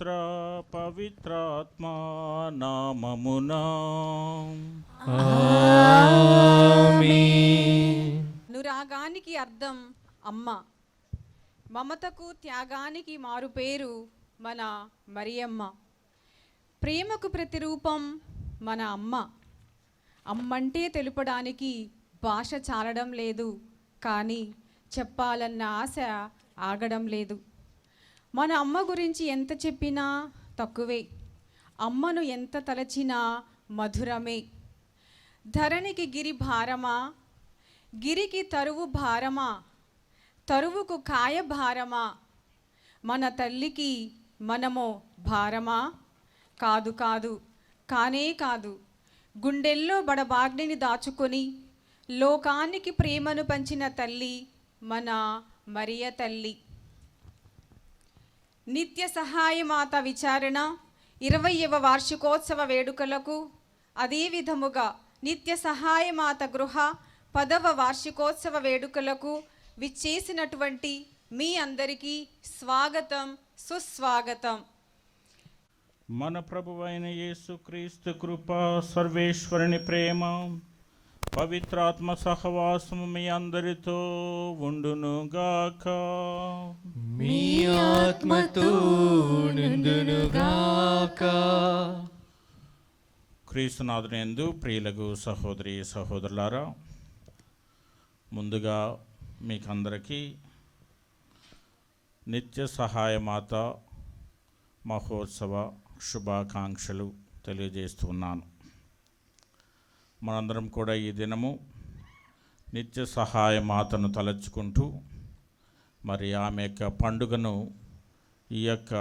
పుత్ర పవిత్రాత్మా నామమునా ఆమేన్. అనురాగానికి అర్థం అమ్మ, మమతకు త్యాగానికి మారు పేరు మన మరియమ్మ. ప్రేమకు ప్రతిరూపం మన అమ్మ. అమ్మంటే తెలుపడానికి భాష చాలడం లేదు, కానీ చెప్పాలన్న ఆశ ఆగడం లేదు. మన అమ్మ గురించి ఎంత చెప్పినా తక్కువే, అమ్మను ఎంత తలచినా మధురమే. ధరణికి గిరి భారమా, గిరికి తరువు భారమా, తరువుకు కాయ భారమా, మన తల్లికి మనమో భారమా? కాదు కాదు, కానే కాదు. గుండెల్లో బడబాగ్నిని దాచుకొని లోకానికి ప్రేమను పంచిన తల్లి మన మరియ తల్లి. నిత్య సహాయమాత విచారణ 20వ వార్షికోత్సవ వేడుకలకు, అదేవిధముగా నిత్య సహాయమాత గృహ 10వ వార్షికోత్సవ వేడుకలకు విచ్చేసినటువంటి మీ అందరికీ స్వాగతం, సుస్వాగతం. మన ప్రభువైన యేసుక్రీస్తు కృప, సర్వేశ్వరుని ప్రేమ, పవిత్రాత్మ సహవాసము మీ అందరితో ఉండునుగాక. మీ ఆత్మతో నిండునుగాక. క్రీస్తునాథునియందు ప్రియులకు సహోదరి సహోదరులారా, ముందుగా మీకందరికీ నిత్య సహాయమాత మహోత్సవ శుభాకాంక్షలు తెలియజేస్తున్నాను. మనందరం కూడా ఈ దినము నిత్య సహాయమాతను తలచుకుంటూ మరి ఆమె యొక్క పండుగను, ఈ యొక్క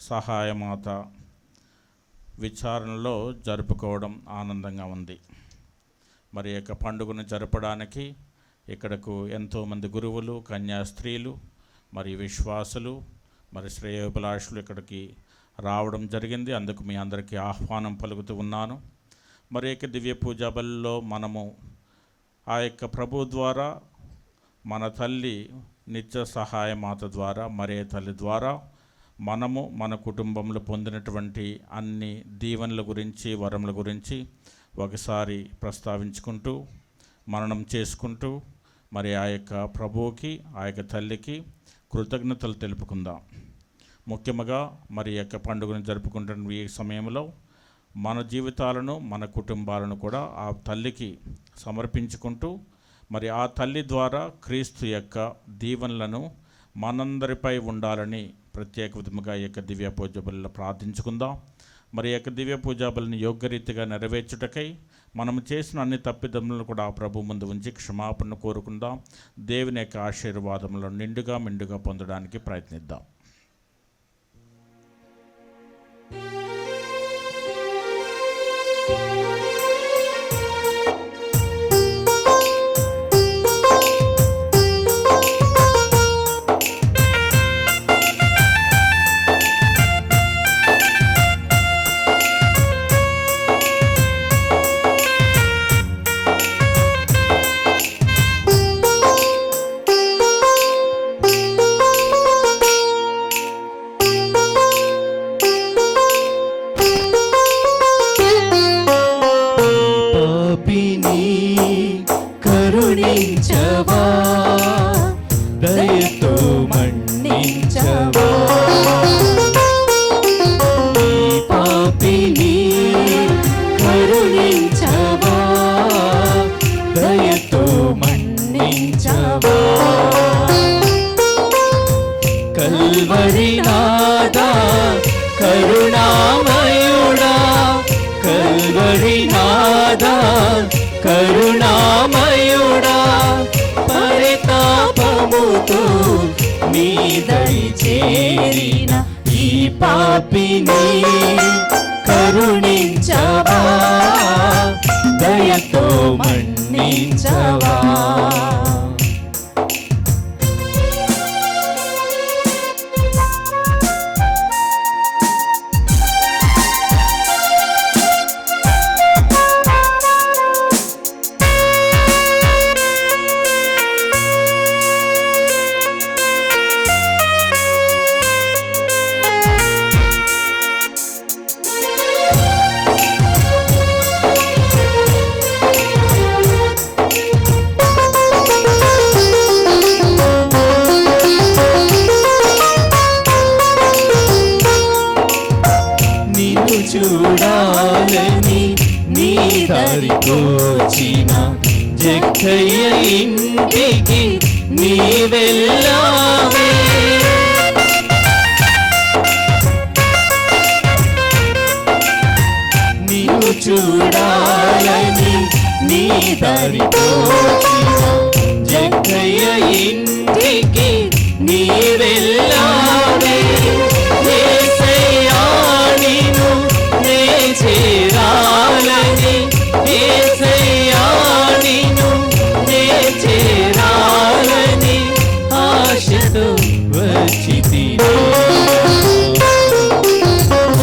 సహాయమాత విచారణలో జరుపుకోవడం ఆనందంగా ఉంది. మరి ఈ యొక్క పండుగను జరపడానికి ఇక్కడకు ఎంతోమంది గురువులు, కన్యాస్త్రీలు, మరి విశ్వాసులు, మరి శ్రేయోభిలాషులు ఇక్కడికి రావడం జరిగింది. అందుకు మీ అందరికీ ఆహ్వానం పలుకుతూ ఉన్నాను. మరి యొక్క దివ్య పూజా బలిలో మనము ఆ యొక్క ప్రభు ద్వారా, మన తల్లి నిత్య సహాయమాత ద్వారా, మరే తల్లి ద్వారా మనము మన కుటుంబంలో పొందినటువంటి అన్ని దీవెనల గురించి, వరముల గురించి ఒకసారి ప్రస్తావించుకుంటూ, మననం చేసుకుంటూ, మరి ఆ యొక్క ప్రభువుకి, ఆ యొక్క తల్లికి కృతజ్ఞతలు తెలుపుకుందాం. ముఖ్యంగా మరి యొక్క పండుగను జరుపుకుంటున్న ఈ సమయంలో మన జీవితాలను, మన కుటుంబాలను కూడా ఆ తల్లికి సమర్పించుకుంటూ, మరి ఆ తల్లి ద్వారా క్రీస్తు యొక్క దీవెనలను మనందరిపై ఉండాలని ప్రత్యేక విధముగా ఈ యొక్క దివ్య పూజ బలిలో ప్రార్థించుకుందాం. మరి ఈ యొక్క దివ్య పూజా బలిని యోగ్యరీతిగా నెరవేర్చుటకై మనము చేసిన అన్ని తప్పిదములను కూడా ఆ ప్రభు ముందు ఉంచి క్షమాపణ కోరుకుందాం. దేవుని యొక్క ఆశీర్వాదములను నిండుగా మెండుగా పొందడానికి ప్రయత్నిద్దాం. కరుణించవా, దయతో మన్నించవా, ఈ పాపిని కరుణించవా, దయతో మన్నించవా. కల్వరి నాదా కరుణామయుడా, కల్వరి నాదా కరుణామయుడా, పరితాపముతో నీ దరి చేరిన ఈ పాపిని కరుణించవా, దయతో మన్నించవా. జక్కయ్య ఇంటికి నీ వెళ్ళావే. నిన్ను చూడాలని నీ దారితో జక్కయ్య ఇంటికి నీ వెళ్ళావే. యేసయ్యా నిన్ను నే చేరాలని, యేసయ్యా నిన్ను నే చేరాలని ఆశతో వచ్చితిని.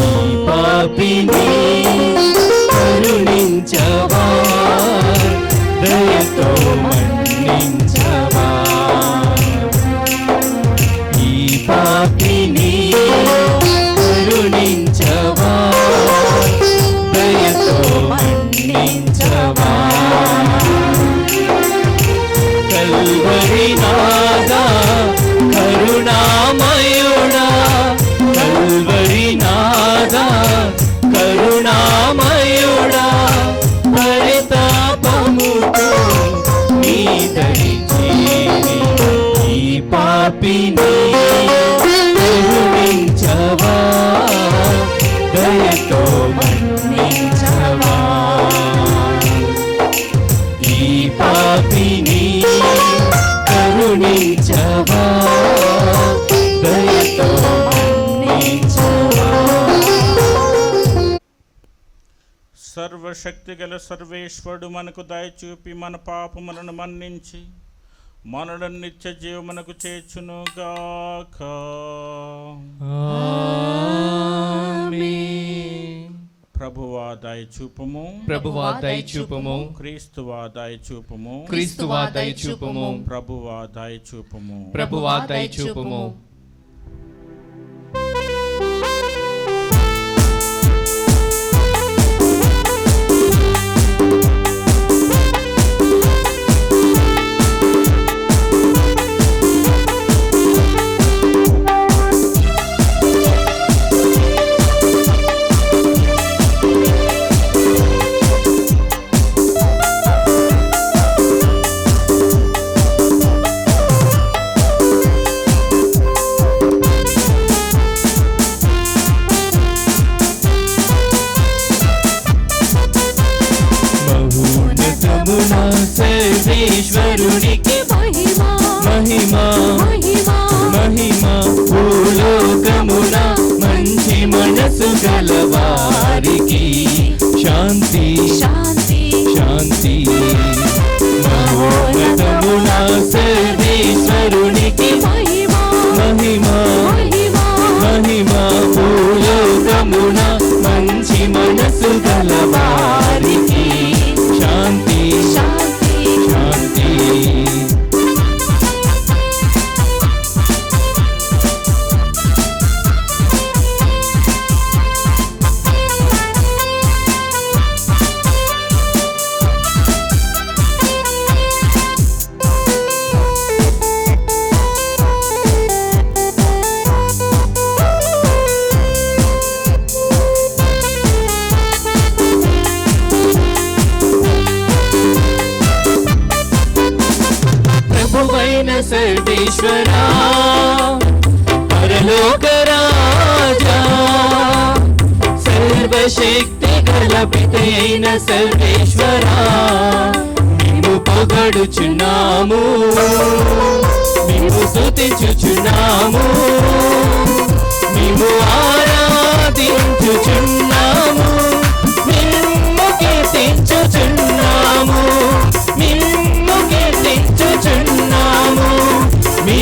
ఈ పాపిని కరుణించవా, దయతో మన్నించవా. ఈ పాపిని కరుణించవా, దయతో మన్నించవా. కల్వరి నాదా కరుణామయుడా, కల్వరి నాదా కరుణామయుడా, పరితాపముతో నీ దరి చేరి ఈ పాపిని కరుణించవా, దయతో మన్నించవా. ఈ పాపిని కరుణించవా, దయతో మన్నించవా. సర్వశక్తి గల సర్వేశ్వరుడు మనకు దయచూపి మన పాపములను మన్నించి మనలను నిత్య జీవమునకు చేర్చునుగాక. ఆమేన్. ప్రభువా దయచూపుము, ప్రభువా దయచూపుము, క్రీస్తువా దయచూపుము, క్రీస్తువా దయచూపుము, ప్రభువా దయచూపుము. ప్రభువా దయచూపుము. మహోన్నతమున సర్వేశ్వరునికి మహిమ, మహిమ, మహిమ. భూలోకమున మంచి మనసు గలవారికి శాంతి, శాంతి, శాంతి. మహోన్నతమున సర్వేశ్వరునికి మహిమ, మహిమ, మహిమ. భూలోకమున మంచి మనసు గలవారికి శాంతి, శాంతి, శాంతి. ప్రభువైన సర్వేశ్వరా, పరలోక రాజా, సర్వశక్తి గల పితయైన సర్వేశ్వరా, మేము పొగడుచున్నాము, మేము స్తుతించుచున్నాము, మేము ఆరాధించుచున్నాము, నిన్ను కీర్తించుచున్నాము, నిన్ను కీర్తించుచున్నాము. మీ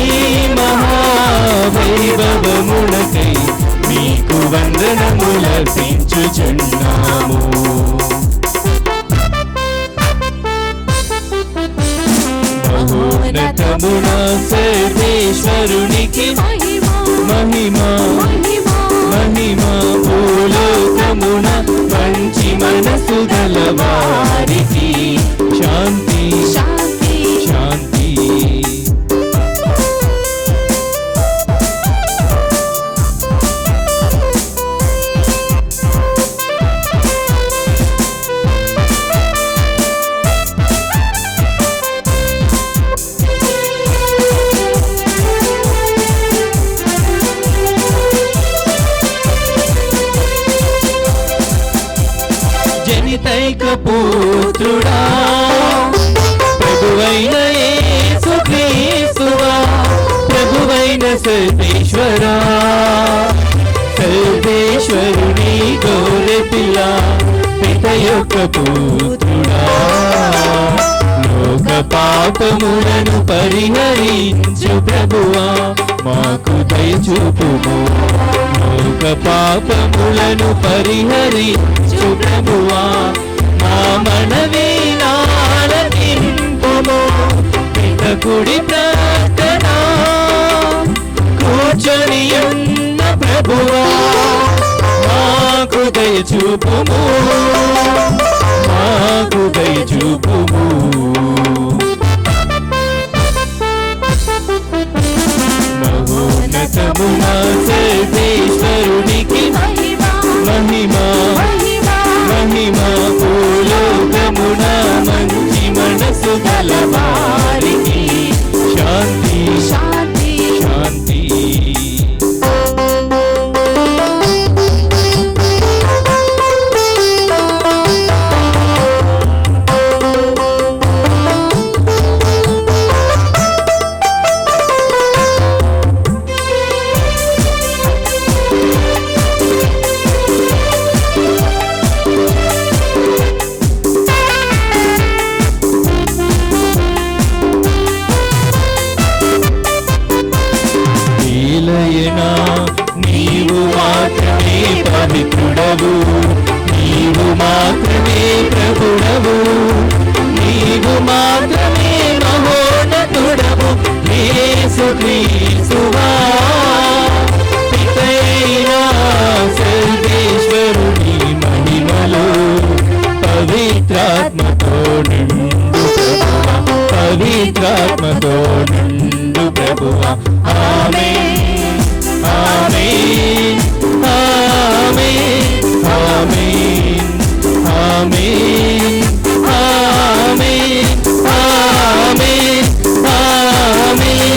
మహావైభవములకై మీకు వందనములర్పించుచున్నాము. మహోన్నతమున సర్వేశ్వరునికి మహిమ, మహిమ. భూలోకమున మంచి మనసు గలవారికి శాంతి, శాంతి, శాంతి. యొక్క పుత్రుడా ప్రభువైన యేసుక్రీస్తువా ప్రభువైన సర్వేశ్వరా సర్వేశ్వరుని గొర్రె పిల్ల పిత యొక్క పుత్రుడా లోక పాపములను పరిహరించు ప్రభువా మాకు దయచూపుము లోక పాపములను పరిహరించు ప్రభువా మా మనవి ఆలకింపుము పిత కుడి ప్రార్థన కూర్చొని ఉన్న ప్రభువా మాకు దయచూపుము మాకు దయచూపుము మహోన్నతమున సర్వేశ్వరునికి మహిమా మహిమా భూలోకమున మంచి మనసు గలవారికి శాంతి శాంతి నీవు మాత్రమే పవిత్రుడవు నీవు మాత్రమే ప్రభుడవు నీవు మాత్రమే మహోన్నతుడవు యేసుక్రీస్తువా పితైన సర్వేశ్వరుని మహిమలో పవిత్రాత్మతో నిండు ప్రభువా పవిత్రాత్మతో నిండు ప్రభువా ఆమేన్ ఆమేన్ ఆమేన్ ఆమేన్ ఆమేన్ ఆమేన్ ఆమేన్ ఆమేన్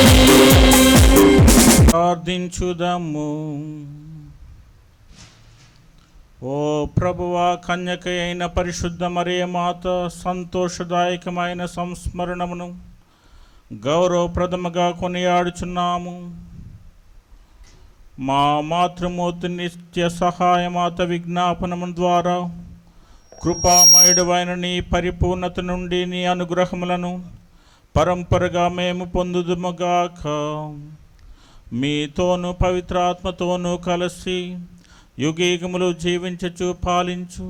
ప్రార్థించుదాము. ఓ ప్రభువా, కన్యక అయిన పరిశుద్ధ మరియ మాత సంతోషదాయకమైన సంస్మరణమును గౌరవప్రదముగా కొనియాడుచున్నాము. మా మాతృమూర్తి నిత్య సహాయమాత విజ్ఞాపనము ద్వారా కృపామయుడవైన నీ పరిపూర్ణత నుండి నీ అనుగ్రహములను పరంపరగా మేము పొందుదుముగాక. మీతోనూ పవిత్రాత్మతోనూ కలిసి యుగయుగములు జీవించుచు పాలించు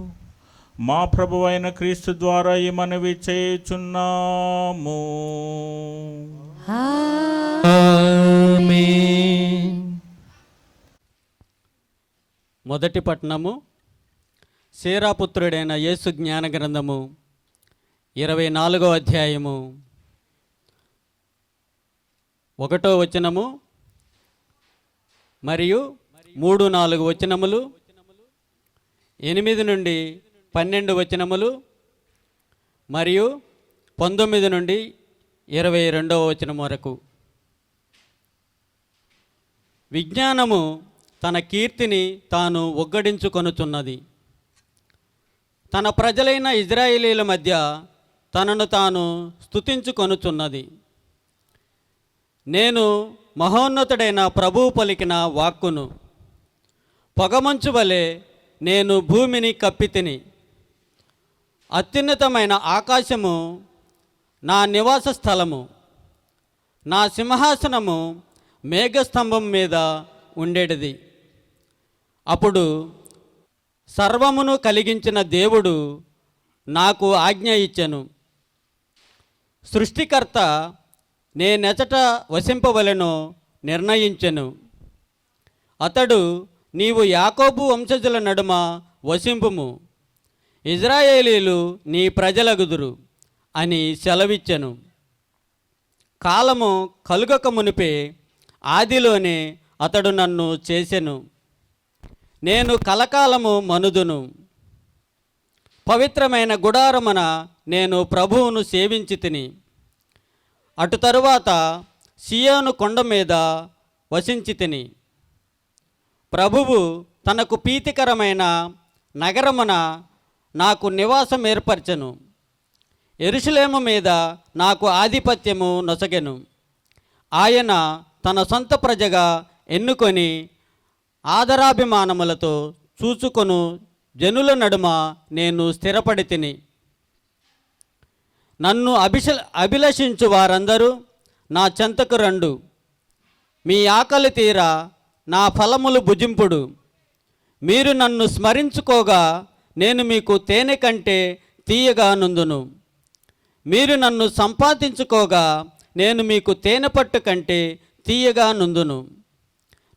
మా ప్రభువైన క్రీస్తు ద్వారా ఈ మనవి చేయుచున్నాము. ఆమేన్. మొదటి పట్టణము శేరాపుత్రుడైన యేసు జ్ఞాన గ్రంథము 24వ అధ్యాయము 1వ వచనము మరియు 3-4 వచనములు, 8 నుండి 12 వచనములు మరియు 19 నుండి 22వ వచనం వరకు. విజ్ఞానము తన కీర్తిని తాను ఒగ్గడించుకొనుచున్నది. తన ప్రజలైన ఇజ్రాయేలీల మధ్య తనను తాను స్తుతించుకొనుచున్నది. నేను మహోన్నతుడైన ప్రభువు పలికిన వాక్కును, పొగమంచు వలె నేను భూమిని కప్పితిని. అత్యున్నతమైన ఆకాశము నా నివాస స్థలము, నా సింహాసనము మేఘస్తంభం మీద ఉండేటిది. అప్పుడు సర్వమును కలిగించిన దేవుడు నాకు ఆజ్ఞ ఇచ్చెను. సృష్టికర్త నేనెచట వసింపవలెనో నిర్ణయించెను. అతడు, నీవు యాకోబు వంశజుల నడుమ వసింపుము, ఇజ్రాయేలీలు నీ ప్రజలగుదురు అని సెలవిచ్చెను. కాలము కలుగక మునిపే ఆదిలోనే అతడు నన్ను చేసెను. నేను కలకాలము మనుదును. పవిత్రమైన గుడారమున నేను ప్రభువును సేవించి తిని, అటు తరువాత సియోను కొండ మీద వసించి తిని. ప్రభువు తనకు ప్రీతికరమైన నగరమున నాకు నివాసం ఏర్పరచెను. యెరూషలేము మీద నాకు ఆధిపత్యము నొసగెను. ఆయన తన సొంత ప్రజగా ఎన్నుకొని ఆదరాభిమానములతో చూచుకొను జనుల నడుమ నేను స్థిరపడి తిని. నన్ను అభిలషించు వారందరూ నా చెంతకు రండు. మీ ఆకలి తీరా నా ఫలములు భుజింపుడు. మీరు నన్ను స్మరించుకోగా నేను మీకు తేనె కంటే తీయగా నుందును. మీరు నన్ను సంపాదించుకోగా నేను మీకు తేనె పట్టు కంటే తీయగా నుందును.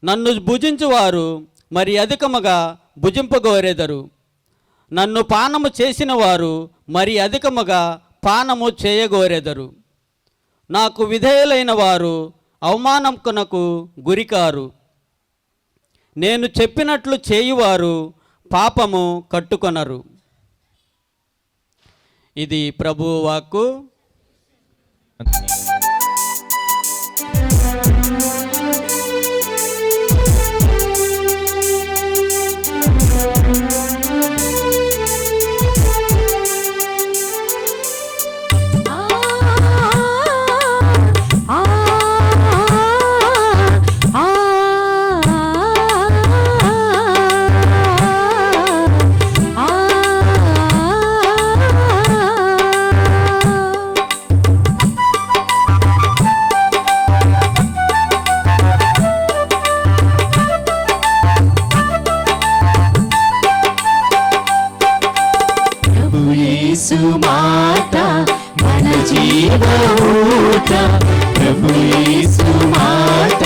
నన్ను భుజించువారు మరి అధికముగా భుజింపగోరెదరు. నన్ను పానము చేసిన వారు మరి అధికముగా పానము చేయగోరెదరు. నాకు విధేయులైన వారు అవమానమునకు గురికారు. నేను చెప్పినట్లు చేయువారు పాపము కట్టుకొనరు. ఇది ప్రభువు వాక్కు. యేసు మాట మన జీవఊట, ప్రభు యేసు మాట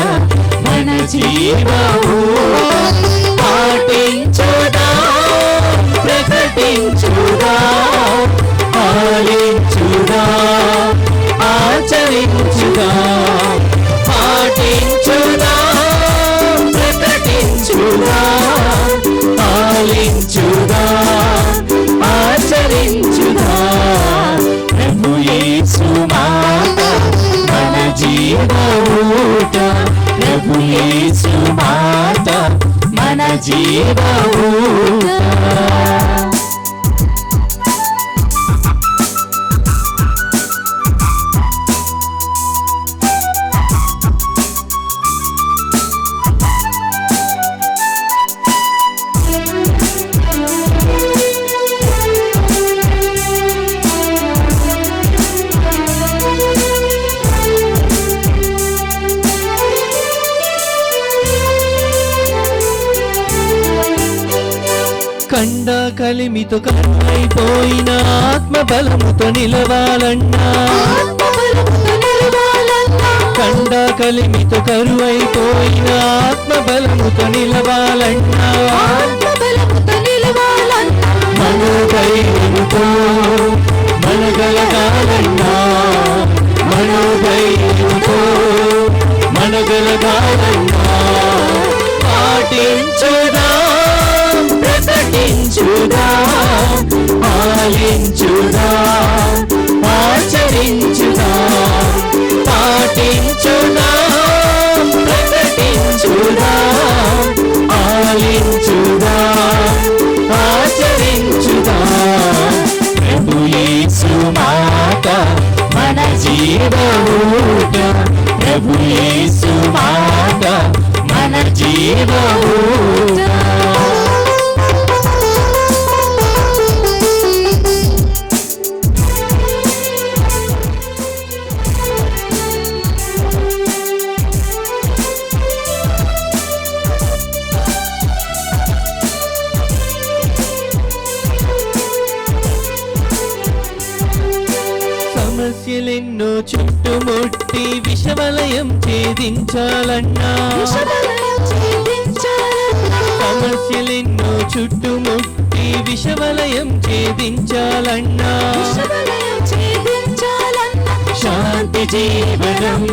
మన జీవఊట. పాటించుదా, ప్రకటించుదా, ఆలించుదా, ఆచరించుదా. పాటించుదా, ప్రకటించుదా, ఆలించుదా, ఆచరించుదా. ప్రభు యేసు మాట మన జీవఊట, ప్రభు యేసు మాట మన జీవఊట. కండ కలిమితో కన్నైపోయిన ఆత్మబలముతో నిలవాలన్నా, కండ కలిమితో కరువైపోయిన ఆత్మబలముతో నిలవాలన్నా, మనోధైర్యముతో మనగలగాలన్నా, మనోధైర్యముతో మనగలగాలన్నా. పాటించుదా, ప్రకటించుదా, ఆలించుదా, ఆచరించుదా. పాటించుదా, ప్రకటించుదా, ఆలించుదా, ఆచరించుదా. ప్రభు యేసు మాట మన జీవఊట, ప్రభు యేసు మాట మన జీవఊట. సమస్యలెన్నో చుట్టుముట్టి విషవలయం ఛేదించాలన్నా, సమస్యలెన్నో చుట్టుముట్టి విషవలయం ఛేదించాలన్నా, శాంతి జీవనం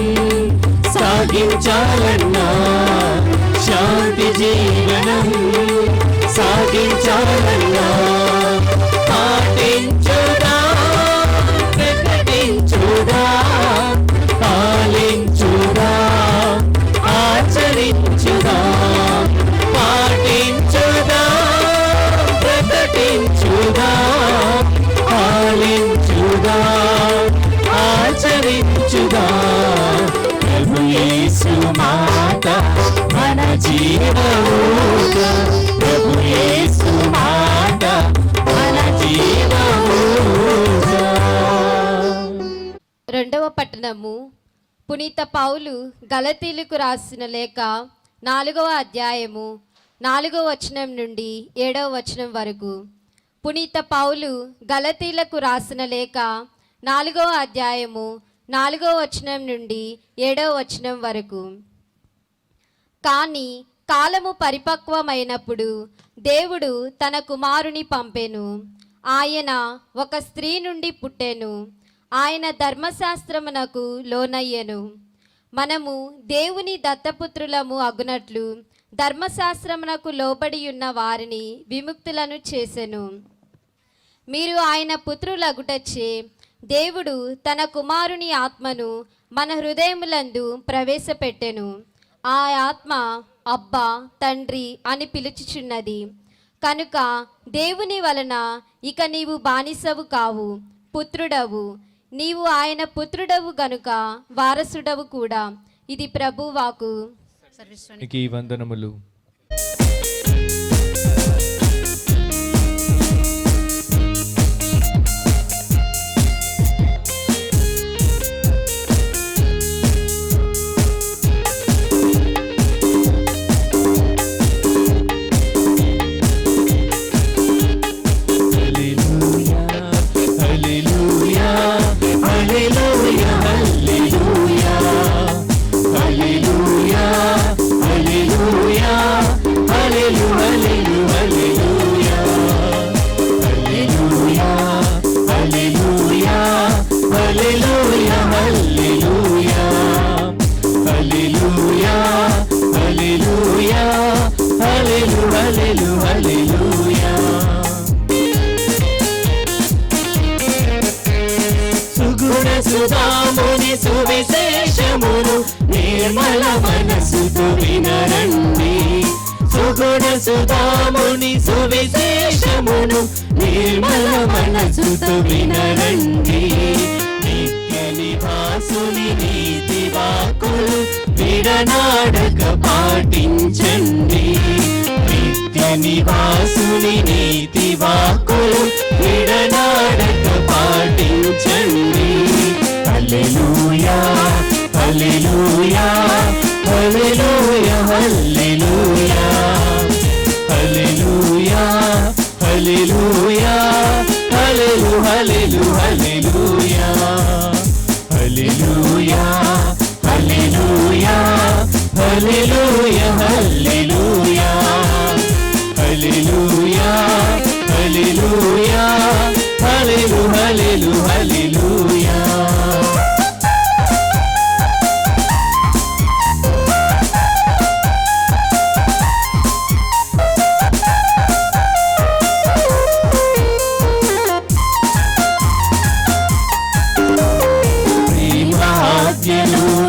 సాగించాలన్నా, శాంతి జీవనం సాగించాలన్నా. పాటించుదా, ప్రకటించుదా, ఆలించుదా, ఆచరించుదా. పాటించుదా, ప్రకటించుదా, స్మరించుదా ప్రభు యేసు మాత మన జీవమూట ప్రభు యేసు మాత మన జీవమూట. రెండవ పట్టణము పునీత పౌలు గలతీలకు రాసిన లేఖ 4వ అధ్యాయము 4వ వచనం నుండి 7వ వచనం వరకు. పునీత పౌలు గలతీలకు రాసిన లేఖ 4వ అధ్యాయము 4వ వచనం నుండి 7వ వచనం వరకు. కానీ కాలము పరిపక్వమైనప్పుడు దేవుడు తన కుమారుని పంపెను. ఆయన ఒక స్త్రీ నుండి పుట్టెను. ఆయన ధర్మశాస్త్రమునకు లోనయ్యెను. మనము దేవుని దత్తపుత్రులము అగునట్లు ధర్మశాస్త్రమునకు లోబడి ఉన్న వారిని విముక్తులను చేసెను. మీరు ఆయన పుత్రులగుటచ్చే దేవుడు తన కుమారుని ఆత్మను మన హృదయములందు ప్రవేశపెట్టెను. ఆ ఆత్మ అబ్బా తండ్రి అని పిలుచుచున్నది. కనుక దేవుని వలన ఇక నీవు బానిసవు కావు, పుత్రుడవు. నీవు ఆయన పుత్రుడవు గనుక వారసుడవు కూడా. ఇది ప్రభువాకు. నీకు ఈ వందనములు. సుధాముని సువిశేషమును నిర్మల మనసుతో వినరండి. సుగుణ సుధాముని సువిశేషమును నిర్మల మనసుతో వినరండి. నిత్య నివాసుని నీతి వాక్కులు విడనాడక పాటించండి. నిత్య నివాసుని నీతి వాక్కులు విడనాడక పాటించండి. హల్లెలూయా హల్లెలూయా హల్లెలూయా హల్లెలూయా హల్లెలూయా హల్లెలూయా హల్లెలు హల్లెలు హల్లెలూయా హల్లెలూయా హల్లెలూయా హల్లెలూయా హల్లెలూయా హల్లెలూయా హల్లెలూయా హల్లెలు హల్లెలు హల్లెలూయా.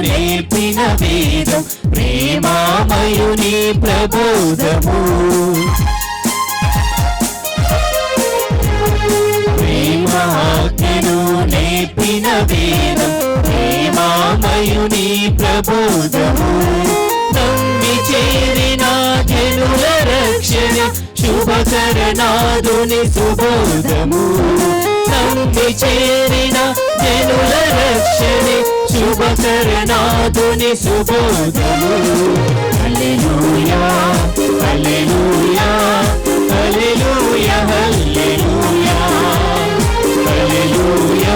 నేర్పిన వేదం ప్రేమామయుని ప్రబోధము. ప్రేమాజ్ఞను నేర్పిన వేదం ప్రేమామయుని ప్రబోధము. నమ్మి చేరిన జనుల రక్షణ శుభకరనాదుని సుబోధము. నమ్మి చేరిన జనుల రక్షణ శుభకరనాదుని సుబోధము. హల్లెలూయా హల్లెలూయా హల్లెలూయా హల్లెలూయా హల్లెలూయా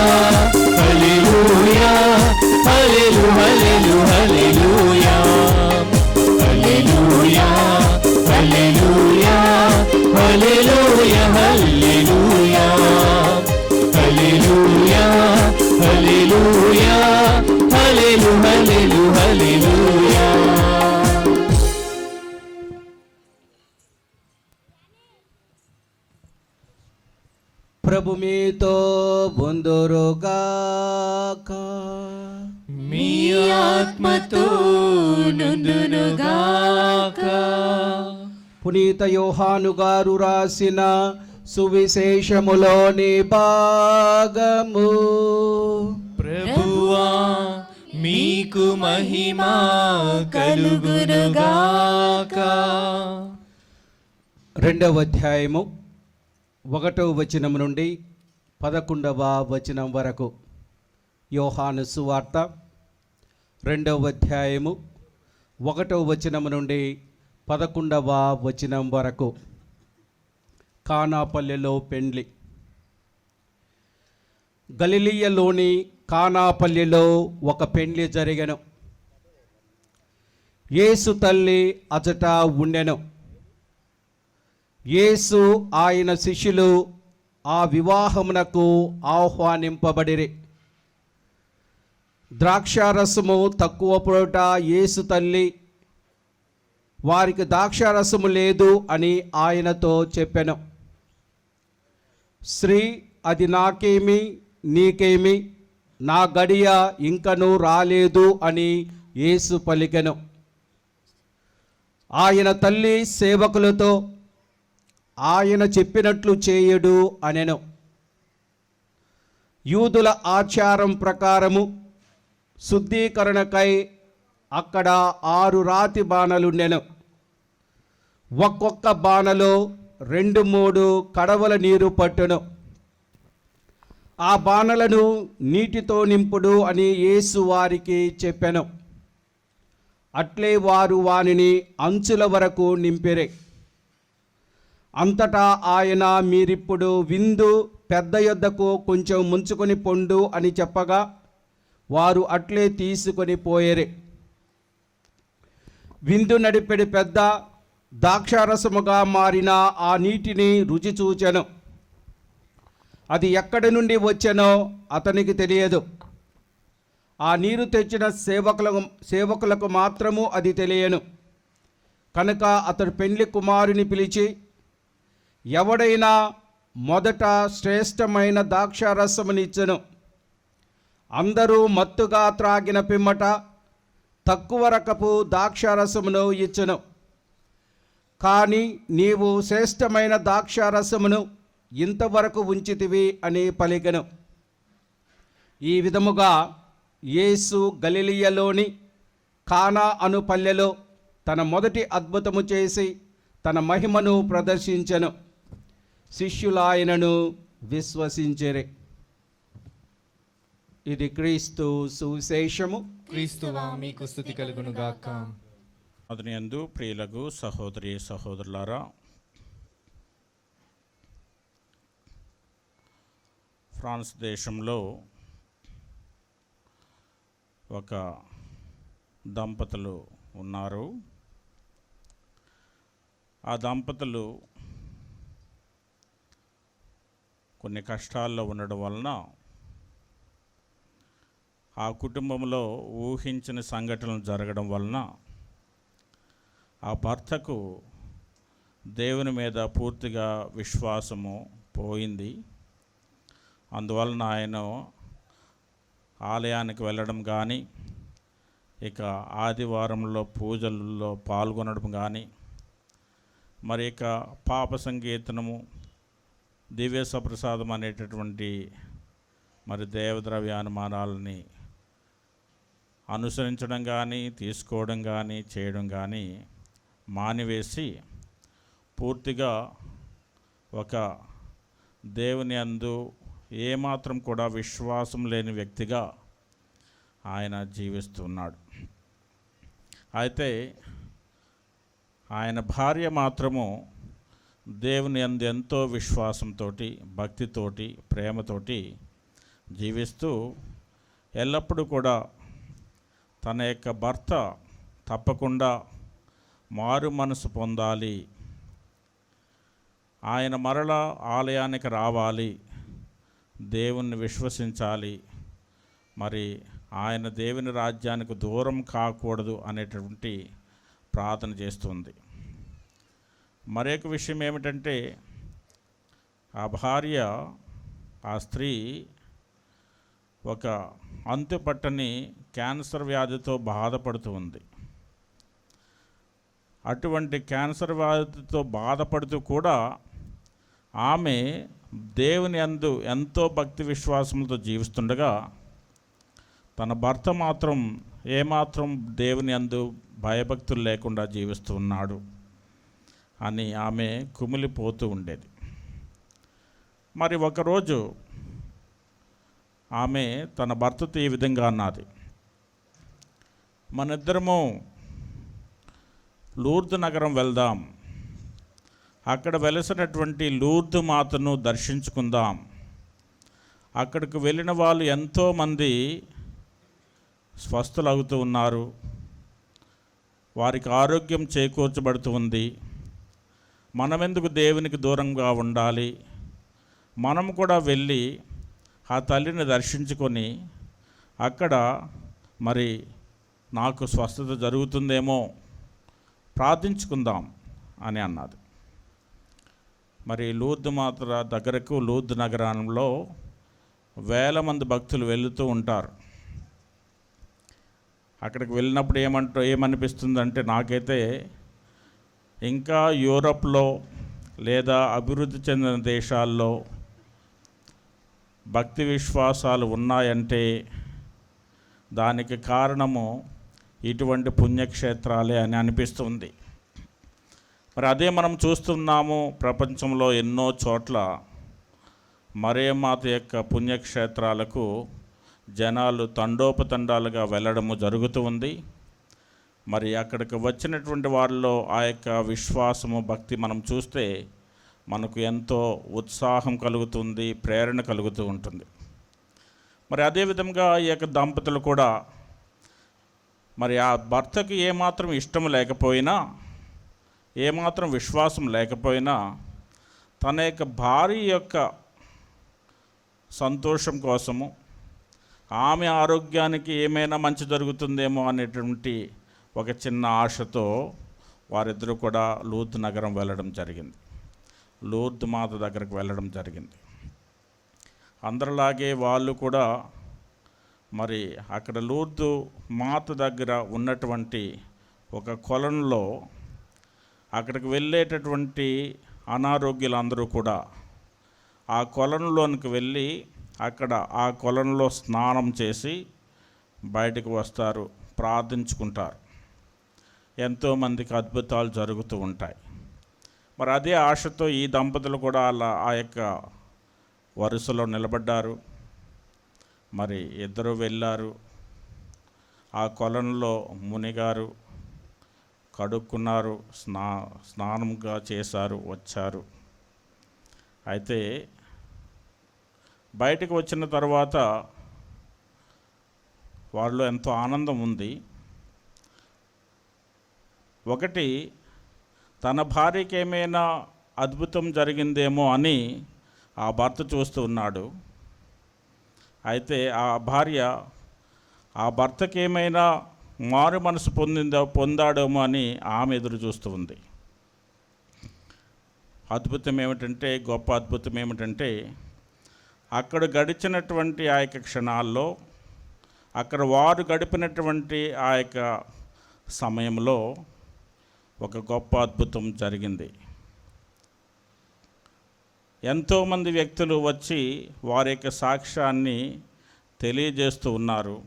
హల్లెలూయా హల్లెలు హల్లెలు హల్లెలూయా హల్లెలూయా హల్లెలూయా హల్లెలూయా హల్లెలూయా హల్లెలూయా హల్లెలూయా హల్లెలు హల్లెలు హల్లెలూయా. ప్రభు మీతో ఉందురుగాక. మీ ఆత్మతో నుండునుగాక. పునీత యోహాను గారు రాసిన సువిశేషములోని భాగము. ప్రభువా మీకు మహిమ కలుగునుగాక. 2వ అధ్యాయము 1వ వచనం నుండి 11వ వచనం వరకు. యోహాను సువార్త 2వ అధ్యాయము 1వ వచనం నుండి 11వ వచనం వరకు. కానాపల్లెలో పెండ్లి. గలిలయలోని కానాపల్లెలో ఒక పెండ్లి జరిగెను. యేసు తల్లి అచట ఉండెను. యేసు ఆయన శిష్యులు ఆ వివాహమునకు ఆహ్వానింపబడిరి. ద్రాక్షారసము తక్కువ పొడట యేసు తల్లి వారికి ద్రాక్షారసము లేదు అని ఆయనతో చెప్పెను. స్త్రీ, అది నాకేమి నీకేమి, నా గడియ ఇంకనూ రాలేదు అని యేసు పలికెను. ఆయన తల్లి సేవకులతో, ఆయన చెప్పినట్లు చేయడు అనెను. యూదుల ఆచారం ప్రకారము శుద్ధీకరణకై అక్కడ 6 రాతి బాణలుండెను. ఒక్కొక్క బాణలో 2-3 కడవల నీరు పట్టును. ఆ బాణలను నీటితో నింపుడు అని యేసు వారికి చెప్పెను. అట్లే వారు వానిని అంచుల వరకు నింపిరే. అంతటా ఆయన, మీరిప్పుడు విందు పెద్ద యొద్దకు కొంచెం ముంచుకొని పొండు అని చెప్పగా వారు అట్లే తీసుకొని పోయేరే. విందు నడిపెడి పెద్ద ద్రాక్షారసముగా మారిన ఆ నీటిని రుచి చూచెను. అది ఎక్కడి నుండి వచ్చెనో అతనికి తెలియదు. ఆ నీరు తెచ్చిన సేవకులకు మాత్రము అది తెలియను. కనుక అతడు పెండ్లి కుమారుని పిలిచి, ఎవడైనా మొదట శ్రేష్టమైన ద్రాక్షారసమునిచ్చెను. అందరూ మత్తుగా త్రాగిన పిమ్మట తక్కువ రకపు ద్రాక్షారసమును ఇచ్చెను. కానీ నీవు శ్రేష్టమైన ద్రాక్షారసమును ఇంతవరకు ఉంచితివి అని పలికెను. ఈ విధముగా యేసు గలిలయలోని కానా అను పల్లెలో తన మొదటి అద్భుతము చేసి తన మహిమను ప్రదర్శించెను. శిష్యులాయనను విశ్వసించెరే. ఇది క్రీస్తు సువిశేషము. క్రీస్తువా మీకు స్తుతి కలుగునుగాక. అదనియందు ప్రియులకు సహోదరి సహోదరులారా, ఫ్రాన్స్ దేశంలో ఒక దంపతులు ఉన్నారు. ఆ దంపతులు కొన్ని కష్టాల్లో ఉండడం వలన ఆ కుటుంబంలో ఊహించిన సంఘటనలు జరగడం వలన ఆ భర్తకు దేవుని మీద పూర్తిగా విశ్వాసము పోయింది. అందువలన ఆయన ఆలయానికి వెళ్ళడం కానీ, ఇక ఆదివారంలో పూజల్లో పాల్గొనడం కానీ, మరి ఇక పాప సంకీర్తనము, దివ్య సప్రసాదం అనేటటువంటి మరి దేవద్రవ్యానుమానాలని అనుసరించడం కానీ, తీసుకోవడం కానీ, చేయడం కానీ మానివేసి పూర్తిగా ఒక దేవుని యందు ఏమాత్రం కూడా విశ్వాసం లేని వ్యక్తిగా ఆయన జీవిస్తున్నాడు. అయితే ఆయన భార్య మాత్రము దేవుని యందు ఎంతో విశ్వాసంతో, భక్తితోటి, ప్రేమతోటి జీవిస్తూ ఎల్లప్పుడూ కూడా తన యొక్క భర్త తప్పకుండా మారు మనసు పొందాలి, ఆయన మరలా ఆలయానికి రావాలి, దేవుణ్ణి విశ్వసించాలి, మరి ఆయన దేవుని రాజ్యానికి దూరం కాకూడదు అనేటువంటి ప్రార్థన చేస్తుంది. మరొక విషయం ఏమిటంటే, ఆ భార్య, ఆ స్త్రీ ఒక అంతుపట్టని క్యాన్సర్ వ్యాధితో బాధపడుతూ ఉంది. అటువంటి క్యాన్సర్ వ్యాధితో బాధపడుతూ కూడా ఆమె దేవుని యందు ఎంతో భక్తి విశ్వాసంతో జీవిస్తుండగా తన భర్త మాత్రం ఏమాత్రం దేవుని యందు భయభక్తులు లేకుండా జీవిస్తూ ఉన్నాడు అని ఆమె కుమిలిపోతూ ఉండేది. మరి ఒకరోజు ఆమె తన భర్తతో ఈ విధంగా అన్నది, మనిద్దరము లూర్దు నగరం వెళ్దాం, అక్కడ వెలసినటువంటి లూర్దు మాతను దర్శించుకుందాం. అక్కడికి వెళ్ళిన వాళ్ళు ఎంతోమంది స్వస్థులవుతూ ఉన్నారు, వారికి ఆరోగ్యం చేకూర్చబడుతూ ఉంది. మనమెందుకు దేవునికి దూరంగా ఉండాలి, మనం కూడా వెళ్ళి ఆ తల్లిని దర్శించుకొని అక్కడ మరి నాకు స్వస్థత జరుగుతుందేమో ప్రార్థించుకుందాం అని అన్నది. మరి లూర్దు మాత దగ్గరకు లూర్దు నగరంలో వేల మంది భక్తులు వెళుతూ ఉంటారు. అక్కడికి వెళ్ళినప్పుడు ఏమనిపిస్తుందంటే, నాకైతే ఇంకా యూరప్లో లేదా అభివృద్ధి చెందిన దేశాల్లో భక్తి విశ్వాసాలు ఉన్నాయంటే దానికి కారణము ఇటువంటి పుణ్యక్షేత్రాలే అని అనిపిస్తుంది. మరి అదే మనం చూస్తున్నాము, ప్రపంచంలో ఎన్నో చోట్ల మరియమాత యొక్క పుణ్యక్షేత్రాలకు జనాలు తండోపతండాలుగా వెళ్ళడము జరుగుతూ ఉంది. మరి అక్కడికి వచ్చినటువంటి వారిలో ఆ యొక్క విశ్వాసము, భక్తి మనం చూస్తే మనకు ఎంతో ఉత్సాహం కలుగుతుంది, ప్రేరణ కలుగుతూ ఉంటుంది. మరి అదేవిధంగా ఈ యొక్క దంపతులు కూడా మరి ఆ భర్తకి ఏమాత్రం ఇష్టం లేకపోయినా, ఏమాత్రం విశ్వాసం లేకపోయినా, తన యొక్క భార్య యొక్క సంతోషం కోసము, ఆమె ఆరోగ్యానికి ఏమైనా మంచి జరుగుతుందేమో అనేటువంటి ఒక చిన్న ఆశతో వారిద్దరూ కూడా లూర్దు నగరం వెళ్ళడం జరిగింది, లూర్దు మాత దగ్గరకు వెళ్ళడం జరిగింది. అందరిలాగే వాళ్ళు కూడా మరి అక్కడ లూర్దు మాత దగ్గర ఉన్నటువంటి ఒక కొలనులో అక్కడికి వెళ్ళేటటువంటి అనారోగ్యులందరూ కూడా ఆ కొలనులోనికి వెళ్ళి అక్కడ ఆ కొలనులో స్నానం చేసి బయటకు వస్తారు, ప్రార్థించుకుంటారు. ఎంతోమందికి అద్భుతాలు జరుగుతూ ఉంటాయి. మరి అదే ఆశతో ఈ దంపతులు కూడా అలా ఆ యొక్క వరుసలో నిలబడ్డారు. మరి ఇద్దరు వెళ్ళారు, ఆ కొలనులో మునిగారు, కడుక్కున్నారు, స్నానంగా చేశారు, వచ్చారు. అయితే బయటకు వచ్చిన తర్వాత వాళ్ళలో ఎంతో ఆనందం ఉంది. ఒకటి, తన భార్యకి ఏమైనా అద్భుతం జరిగిందేమో అని ఆ భర్త చూస్తూ ఉన్నాడు. అయితే ఆ భార్య ఆ భర్తకి ఏమైనా మారు మనసు పొందాడేమో అని ఆమె ఎదురు చూస్తూ ఉంది. అద్భుతం ఏమిటంటే, గొప్ప అద్భుతం ఏమిటంటే, అక్కడ గడిచినటువంటి ఆ యొక్క క్షణాల్లో, అక్కడ వారు గడిపినటువంటి ఆ యొక్క సమయంలో ఒక గొప్ప అద్భుతం జరిగింది. ఎంతోమంది వ్యక్తులు వచ్చి వారి యొక్క సాక్ష్యాన్ని తెలియజేస్తూ ఉన్నారు,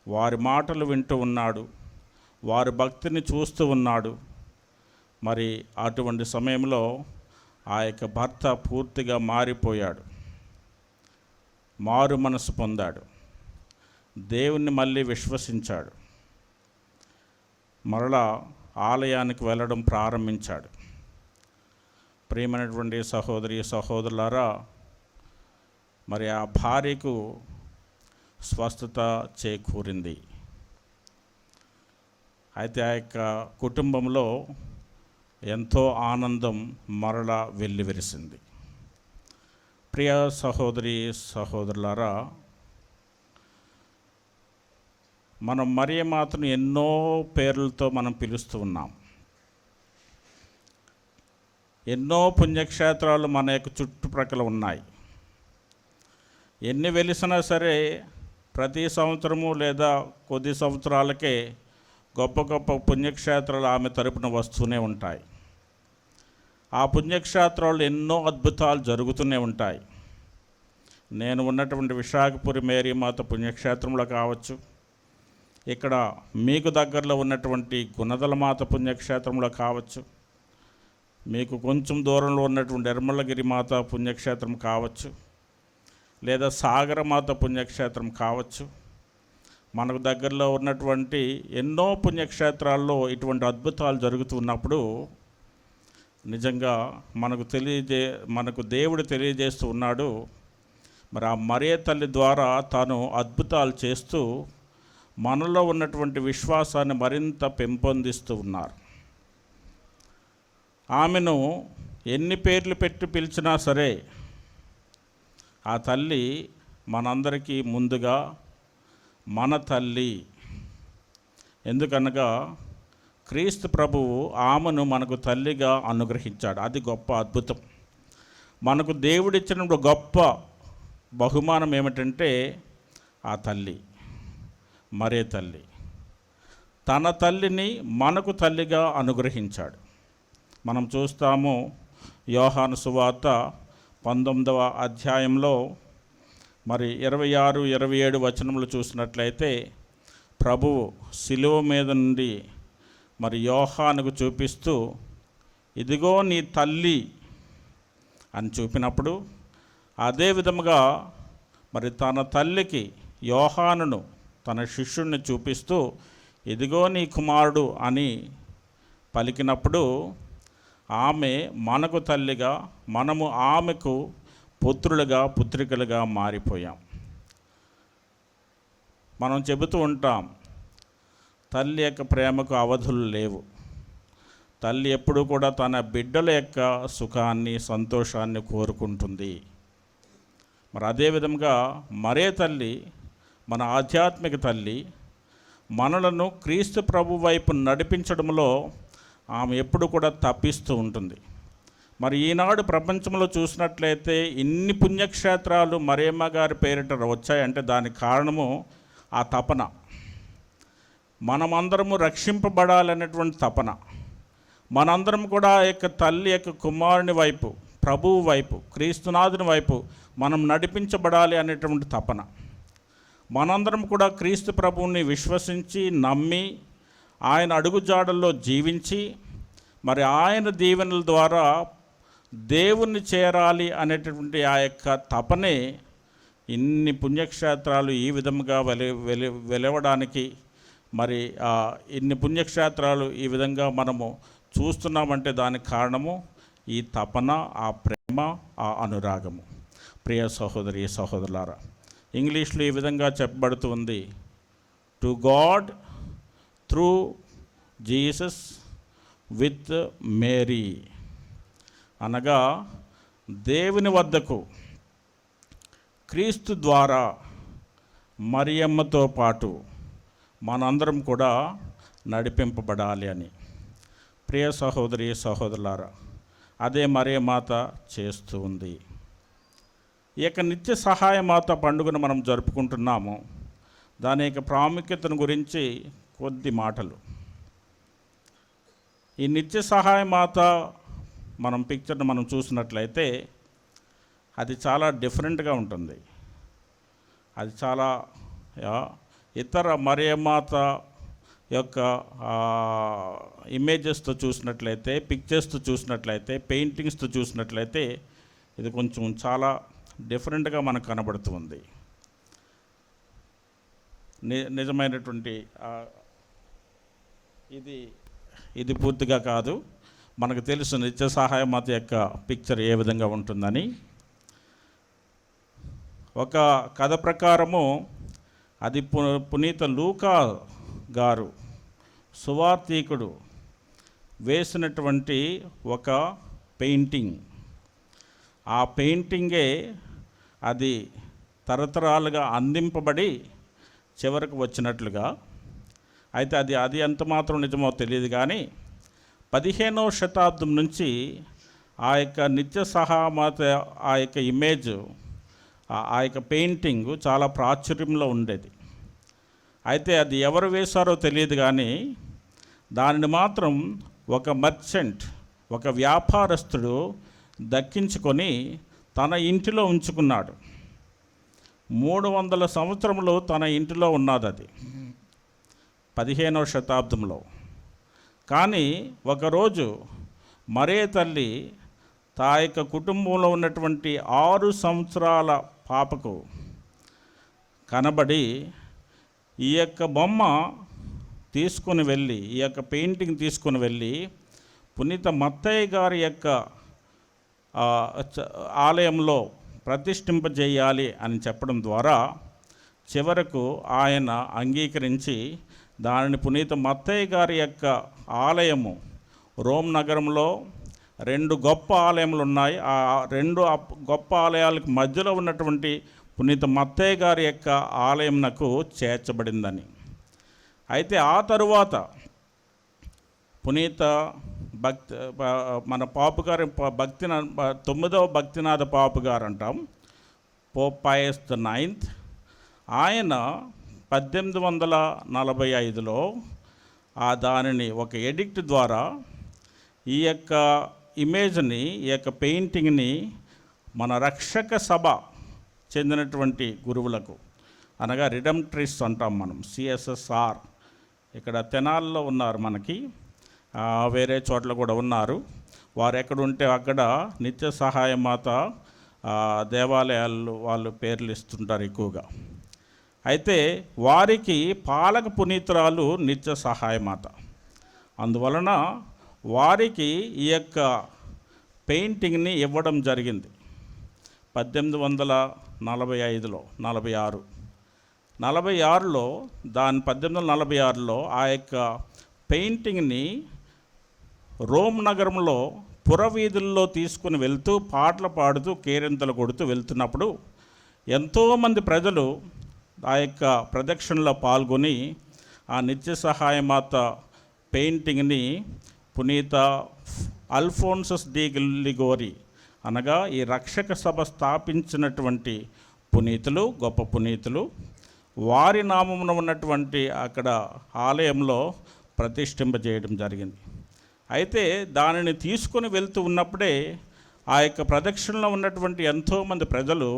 వారి మాటలు వింటూ ఉన్నాడు, వారి భక్తిని చూస్తూ ఉన్నాడు. మరి అటువంటి సమయంలో ఆ యొక్క భర్త పూర్తిగా మారిపోయాడు, మారు మనసు పొందాడు, దేవుణ్ణి మళ్ళీ విశ్వసించాడు, మరలా ఆలయానికి వెళ్ళడం ప్రారంభించాడు. ప్రియమైనటువంటి సహోదరి సహోదరులారా, మరి ఆ భార్యకు స్వస్థత చేకూరింది. అయితే ఆ యొక్క కుటుంబంలో ఎంతో ఆనందం మరలా వెల్లివిరిసింది. ప్రియ సహోదరి సహోదరులారా, మనం మరియమాతను ఎన్నో పేర్లతో మనం పిలుస్తూ ఉన్నాం. ఎన్నో పుణ్యక్షేత్రాలు మన యొక్క చుట్టుప్రక్కల ఉన్నాయి. ఎన్ని వెలిసినా సరే ప్రతి సంవత్సరము లేదా కొద్ది సంవత్సరాలకే గొప్ప గొప్ప పుణ్యక్షేత్రాలు ఆమె తరపున వస్తూనే ఉంటాయి. ఆ పుణ్యక్షేత్రాలు ఎన్నో అద్భుతాలు జరుగుతూనే ఉంటాయి. నేను ఉన్నటువంటి విశాఖపురి మేరీమాత పుణ్యక్షేత్రంలో కావచ్చు, ఇక్కడ మీకు దగ్గరలో ఉన్నటువంటి గుణదలమాత పుణ్యక్షేత్రంలో కావచ్చు, మీకు కొంచెం దూరంలో ఉన్నటువంటి నిర్మలగిరి మాత పుణ్యక్షేత్రం కావచ్చు, లేదా సాగరమాత పుణ్యక్షేత్రం కావచ్చు, మనకు దగ్గరలో ఉన్నటువంటి ఎన్నో పుణ్యక్షేత్రాల్లో ఇటువంటి అద్భుతాలు జరుగుతున్నప్పుడు నిజంగా మనకు దేవుడు తెలియజేస్తూ ఉన్నాడు. మరి ఆ మరియ తల్లి ద్వారా తాను అద్భుతాలు చేస్తూ మనలో ఉన్నటువంటి విశ్వాసాన్ని మరింత పెంపొందిస్తూ ఉన్నారు. ఆమెను ఎన్ని పేర్లు పెట్టి పిలిచినా సరే ఆ తల్లి మనందరికీ ముందుగా మన తల్లి. ఎందుకనగా క్రీస్తు ప్రభువు ఆమెను మనకు తల్లిగా అనుగ్రహించాడు. అది గొప్ప అద్భుతం. మనకు దేవుడిచ్చిన గొప్ప బహుమానం ఏమిటంటే ఆ తల్లి, మరే తల్లి. తన తల్లిని మనకు తల్లిగా అనుగ్రహించాడు. మనం చూస్తాము యోహాను సువార్త 19వ అధ్యాయంలో మరి 26, 27 వచనములు చూసినట్లయితే ప్రభువు శిలువ మీద నుండి మరి యోహానుకు చూపిస్తూ ఇదిగో నీ తల్లి అని చూపినప్పుడు, అదే విధముగా మరి తన తల్లికి యోహానును తన శిష్యుడిని చూపిస్తూ ఇదిగో నీ కుమారుడు అని పలికినప్పుడు ఆమె మనకు తల్లిగా, మనము ఆమెకు పుత్రులుగా పుత్రికలుగా మారిపోయాం. మనం చెబుతూ ఉంటాం, తల్లి యొక్క ప్రేమకు అవధులు లేవు. తల్లి ఎప్పుడూ కూడా తన బిడ్డల యొక్క సుఖాన్ని సంతోషాన్ని కోరుకుంటుంది. మరి అదేవిధంగా మరే తల్లి, మన ఆధ్యాత్మిక తల్లి, మనలను క్రీస్తు ప్రభు వైపు నడిపించడంలో ఆమె ఎప్పుడు కూడా తప్పిస్తూ ఉంటుంది. మరి ఈనాడు ప్రపంచంలో చూసినట్లయితే ఇన్ని పుణ్యక్షేత్రాలు మరియమ్మ గారి పేరిట వచ్చాయంటే దానికి కారణము ఆ తపన. మనమందరము రక్షింపబడాలనేటువంటి తపన. మనందరం కూడా ఆ యొక్క తల్లి యొక్క కుమారుని వైపు, ప్రభువు వైపు, క్రీస్తునాథుని వైపు మనం నడిపించబడాలి అనేటువంటి తపన. మనందరం కూడా క్రీస్తు ప్రభువుని విశ్వసించి నమ్మి ఆయన అడుగుజాడల్లో జీవించి మరి ఆయన దీవెనల ద్వారా దేవుణ్ణి చేరాలి అనేటటువంటి ఆ యొక్క తపనే ఇన్ని పుణ్యక్షేత్రాలు ఈ విధంగా వెలవడానికి, మరి ఇన్ని పుణ్యక్షేత్రాలు ఈ విధంగా మనము చూస్తున్నామంటే దానికి కారణము ఈ తపన, ఆ ప్రేమ, ఆ అనురాగము. ప్రియ సహోదరి సహోదరులారా, ఇంగ్లీష్లో ఈ విధంగా చెప్పబడుతుంది, to God through Jesus with Mary. అనగా దేవుని వద్దకు క్రీస్తు ద్వారా మరియమ్మతో పాటు మనందరం కూడా నడిపింపబడాలి అని. ప్రియ సహోదరి సహోదరులారా, అదే మరియమాత చేస్తూ ఉంది. ఈ యొక్క నిత్య సహాయ మాత పండుగను మనం జరుపుకుంటున్నాము. దాని యొక్క ప్రాముఖ్యతను గురించి కొద్ది మాటలు. ఈ నిత్య సహాయ మాత మనం పిక్చర్ను మనం చూసినట్లయితే అది చాలా డిఫరెంట్గా ఉంటుంది. అది చాలా ఇతర మరియమాత యొక్క ఇమేజెస్తో చూసినట్లయితే, పిక్చర్స్తో చూసినట్లయితే, పెయింటింగ్స్తో చూసినట్లయితే ఇది కొంచెం చాలా డిఫరెంట్గా మనకు కనబడుతుంది. నిజమైనటువంటి ఇది పూర్తిగా కాదు. మనకు తెలుసు నిత్య సహాయ మాత యొక్క పిక్చర్ ఏ విధంగా ఉంటుందని. ఒక కథ ప్రకారము అది పునీత లూకా గారు సువార్తీకుడు వేసినటువంటి ఒక పెయింటింగ్. ఆ పెయింటింగే అది తరతరాలుగా అందింపబడి చివరకు వచ్చినట్లుగా. అయితే అది ఎంత మాత్రం నిజమో తెలియదు కానీ 15వ శతాబ్దం నుంచి ఆ యొక్క నిత్య సహామాత ఆ యొక్క ఇమేజ్, ఆ యొక్క పెయింటింగ్ చాలా ప్రాచుర్యంలో ఉండేది. అయితే అది ఎవరు వేశారో తెలియదు కానీ దానిని మాత్రం ఒక మర్చెంట్, ఒక వ్యాపారస్తుడు దక్కించుకొని తన ఇంటిలో ఉంచుకున్నాడు. 300 సంవత్సరములు తన ఇంటిలో ఉన్నది అది 15వ శతాబ్దంలో. కానీ ఒకరోజు మరియ తల్లి తా యొక్క కుటుంబంలో ఉన్నటువంటి 6 సంవత్సరాల పాపకు కనబడి ఈ యొక్క బొమ్మ తీసుకొని వెళ్ళి, ఈ యొక్క పెయింటింగ్ తీసుకొని వెళ్ళి పునీత మత్తయ్య గారి యొక్క ఆలయంలో ప్రతిష్ఠింపజేయాలి అని చెప్పడం ద్వారా చివరకు ఆయన అంగీకరించి దానిని పునీత మత్తయ్య గారి యొక్క ఆలయము, రోమ్ నగరంలో 2 గొప్ప ఆలయములు ఉన్నాయి. ఆ 2 గొప్ప ఆలయాలకు మధ్యలో ఉన్నటువంటి పునీత మత్తయ్య గారి యొక్క ఆలయంనకు చేర్చబడిందని. అయితే ఆ తరువాత పునీత మన పాపు గారి 9వ భక్తినాథ పాపు గారు అంటాం, పోప్ పయస్ IX. ఆయన 1845లో దానిని ఒక ఎడిక్ట్ ద్వారా ఈ యొక్క ఇమేజ్ని, ఈ యొక్క పెయింటింగ్ని మన రక్షక సభ చెందినటువంటి గురువులకు, అనగా రిడెంప్ట్రిస్ అంటాం మనం, CSSR, ఇక్కడ తెనాల్లో ఉన్నారు మనకి, వేరే చోట్ల కూడా ఉన్నారు. వారు ఎక్కడుంటే అక్కడ నిత్య సహాయ మాత దేవాలయాలు వాళ్ళు పేర్లు ఇస్తుంటారు ఎక్కువగా. అయితే వారికి పాలక పునీతురాలు నిత్య సహాయ మాత. అందువలన వారికి ఈ యొక్క పెయింటింగ్ని ఇవ్వడం జరిగింది 1845లో, 46లో దాని 1846లో ఆ యొక్క పెయింటింగ్ని రోమ్ నగరంలో పురవీధుల్లో తీసుకుని వెళ్తూ పాటలు పాడుతూ కేరింతలు కొడుతూ వెళ్తున్నప్పుడు ఎంతోమంది ప్రజలు ఆ యొక్క ప్రదక్షిణలో పాల్గొని ఆ నిత్య సహాయమాత పెయింటింగ్ని పునీత అల్ఫోన్సస్ డి లిగోరి, అనగా ఈ రక్షక సభ స్థాపించినటువంటి పునీతులు, గొప్ప పునీతులు, వారి నామమున ఉన్నటువంటి అక్కడ ఆలయంలో ప్రతిష్ఠింపజేయడం జరిగింది. అయితే దానిని తీసుకొని వెళ్తూ ఉన్నప్పుడే ఆ యొక్క ప్రదక్షిణలో ఉన్నటువంటి ఎంతోమంది ప్రజలు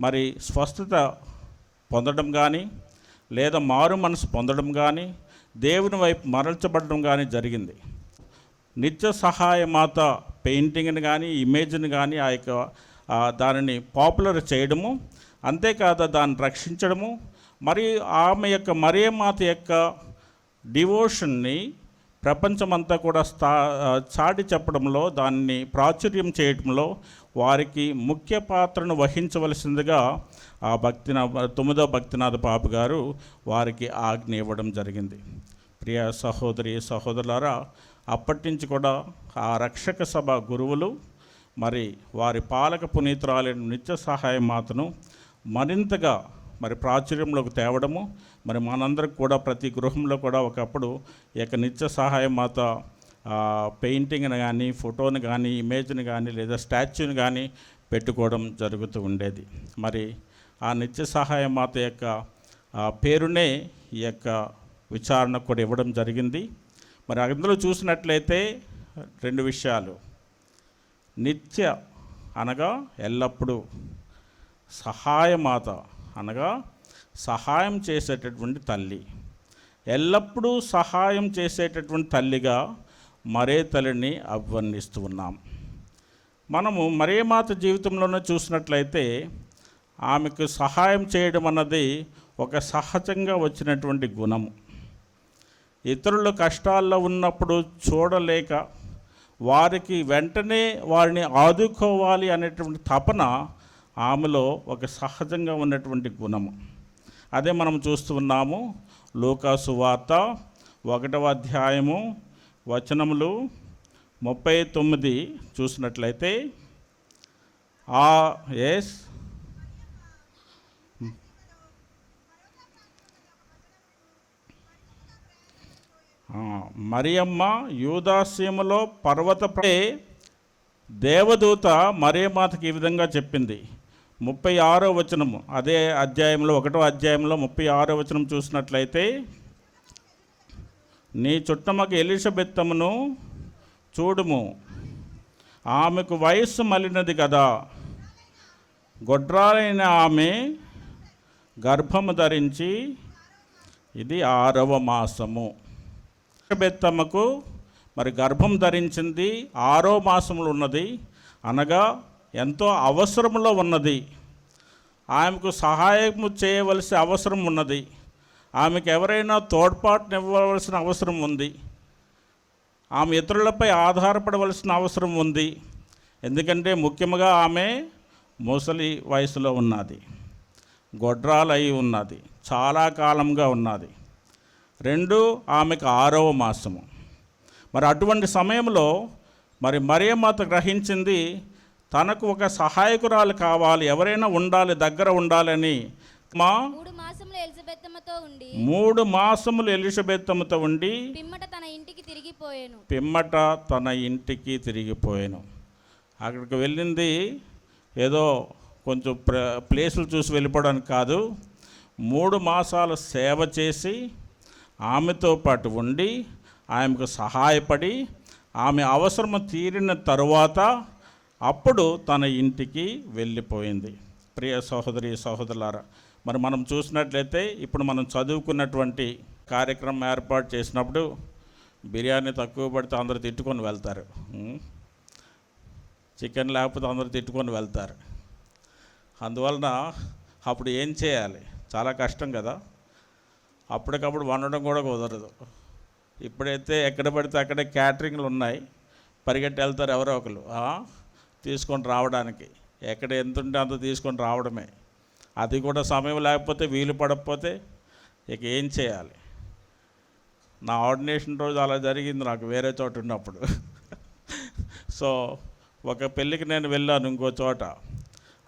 మరి స్వస్థత పొందడం కానీ, లేదా మారు మనసు పొందడం కానీ, దేవుని వైపు మరల్చబడడం కానీ జరిగింది. నిత్య సహాయమాత పెయింటింగ్ని కానీ, ఇమేజ్ని కానీ ఆ యొక్క దానిని పాపులర్ చేయడము, అంతేకాదు దాన్ని రక్షించడము, మరి ఆమె యొక్క మరియమాత యొక్క డివోషన్ని ప్రపంచమంతా కూడా చాటి చెప్పడంలో, దాన్ని ప్రాచుర్యం చేయడంలో వారికి ముఖ్య పాత్రను వహించవలసిందిగా ఆ 9వ భక్తినాథ పాపు గారు వారికి ఆజ్ఞ ఇవ్వడం జరిగింది. ప్రియ సహోదరి సహోదరులారా, అప్పటి నుంచి కూడా ఆ రక్షక సభ గురువులు మరి వారి పాలక పునీతురాలైన నిత్య సహాయ మాతను మరింతగా మరి ప్రాచుర్యంలోకి తేవడము, మరి మనందరికి కూడా ప్రతి గృహంలో కూడా ఒకప్పుడు ఈ యొక్క నిత్య సహాయ మాత పెయింటింగ్ని కానీ, ఫోటోని కానీ, ఇమేజ్ని కానీ, లేదా స్టాచ్యూని కానీ పెట్టుకోవడం జరుగుతూ ఉండేది. మరి ఆ నిత్య సహాయ మాత యొక్క పేరునే ఈ యొక్క విచారణకు కూడా ఇవ్వడం జరిగింది. మరి అందులో చూసినట్లయితే 2 విషయాలు. నిత్య అనగా ఎల్లప్పుడూ, సహాయమాత అనగా సహాయం చేసేటటువంటి తల్లి. ఎల్లప్పుడూ సహాయం చేసేటటువంటి తల్లిగా మరే తల్లిని అభివర్ణిస్తూ ఉన్నాం. మనము మరే మాత జీవితంలోనే చూసినట్లయితే ఆమెకు సహాయం చేయడం అన్నది ఒక సహజంగా వచ్చినటువంటి గుణము. ఇతరుల కష్టాల్లో ఉన్నప్పుడు చూడలేక వారికి వెంటనే వారిని ఆదుకోవాలి అనేటువంటి తపన ఆమెలో ఒక సహజంగా ఉన్నటువంటి గుణము. అదే మనం చూస్తూ ఉన్నాము. లూకా సువార్త 1వ అధ్యాయము వచనములు 39 చూసినట్లయితే మరియమ్మ యూదాసీమలో పర్వతపై దేవదూత మరియమాతకి ఈ విధంగా చెప్పింది. 36వ వచనము, అదే అధ్యాయంలో 1వ అధ్యాయంలో 36వ వచనం చూసినట్లయితే, నీ చుట్టమకు ఎలిజబెత్తమును చూడుము, ఆమెకు వయస్సు మళ్ళినది కదా, గొడ్రాలైన ఆమె గర్భము ధరించి, ఇది 6వ మాసము. ఎలిషబెత్తమ్మకు మరి గర్భం ధరించింది 6వ మాసంలో ఉన్నది, అనగా ఎంతో అవసరంలో ఉన్నది. ఆమెకు సహాయం చేయవలసిన అవసరం ఉన్నది. ఆమెకు ఎవరైనా తోడ్పాటునివ్వవలసిన అవసరం ఉంది. ఆమె ఇతరులపై ఆధారపడవలసిన అవసరం ఉంది. ఎందుకంటే ముఖ్యంగా ఆమె ముసలి వయసులో ఉన్నది, గొడ్రాలై ఉన్నది, చాలా కాలంగా ఉన్నది. 2 ఆమెకు 6వ మాసము. మరి అటువంటి సమయంలో మరి మరియమాత గ్రహించింది, తనకు ఒక సహాయకురాలు కావాలి, ఎవరైనా ఉండాలి, దగ్గర ఉండాలని. 3 మాసములు ఎలిజబెత్తమ్మతో ఉండి 3 మాసములు ఎలిజబెత్తమ్మతో ఉండి పిమ్మట తన ఇంటికి తిరిగిపోయాను. అక్కడికి వెళ్ళింది ఏదో కొంచెం ప్లేసులు చూసి వెళ్ళిపోవడానికి కాదు, 3 మాసాలు సేవ చేసి ఆమెతో పాటు ఉండి ఆమెకు సహాయపడి ఆమె అవసరం తీరిన తరువాత అప్పుడు తన ఇంటికి వెళ్ళిపోయింది. ప్రియ సహోదరి సహోదరులారా, మరి మనం చూసినట్లయితే ఇప్పుడు మనం చదువుకున్నటువంటి కార్యక్రమం ఏర్పాటు చేసినప్పుడు బిర్యానీ తక్కువ పడితే అందరూ తిట్టుకొని వెళ్తారు, చికెన్ లేకపోతే అందరూ తిట్టుకొని వెళ్తారు. అందువలన అప్పుడు ఏం చేయాలి? చాలా కష్టం కదా, అప్పటికప్పుడు వండడం కూడా కుదరదు. ఇప్పుడైతే ఎక్కడ పడితే అక్కడే క్యాటరింగ్లు ఉన్నాయి, పరిగెట్టి వెళ్తారు ఎవరో ఒకరు తీసుకొని రావడానికి. ఎక్కడ ఎంత ఉంటే అంత తీసుకొని రావడమే. అది కూడా సమయం లేకపోతే, వీలు పడకపోతే ఇక ఏం చేయాలి? నా ఆర్డినేషన్ రోజు అలా జరిగింది నాకు, వేరే చోట ఉన్నప్పుడు. సో ఒక పెళ్ళికి నేను వెళ్ళాను ఇంకో చోట.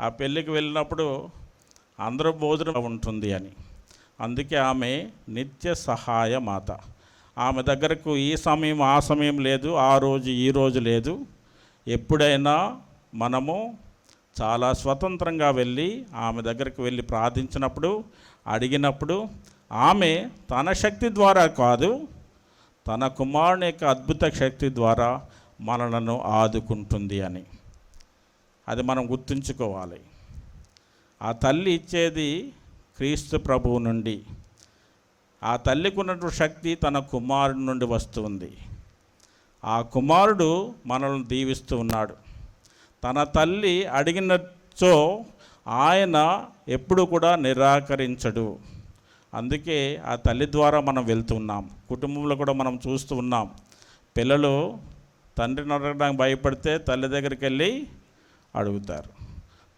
ఆ పెళ్ళికి వెళ్ళినప్పుడు అందరూ భోజనం ఉంటుంది అని, అందుకే ఆమె నిత్య సహాయ మాత. ఆమె దగ్గరకు ఈ సమయం ఆ సమయం లేదు, ఆ రోజు ఈ రోజు లేదు. ఎప్పుడైనా మనము చాలా స్వతంత్రంగా వెళ్ళి ఆమె దగ్గరికి వెళ్ళి ప్రార్థించినప్పుడు, అడిగినప్పుడు ఆమె తన శక్తి ద్వారా కాదు, తన కుమారుని యొక్క అద్భుత శక్తి ద్వారా మనలను ఆదుకుంటుంది అని అది మనం గుర్తుంచుకోవాలి. ఆ తల్లి ఇచ్చేది క్రీస్తు ప్రభువు నుండి. ఆ తల్లికి ఉన్నటువంటి శక్తి తన కుమారుడి నుండి వస్తుంది. ఆ కుమారుడు మనల్ని దీవిస్తూ ఉన్నాడు. తన తల్లి అడిగినచో ఆయన ఎప్పుడు కూడా నిరాకరించడు. అందుకే ఆ తల్లి ద్వారా మనం వెళ్తున్నాం. కుటుంబంలో కూడా మనం చూస్తూ ఉన్నాం, పిల్లలు తండ్రిని అడగడానికి భయపడితే తల్లి దగ్గరికి వెళ్ళి అడుగుతారు.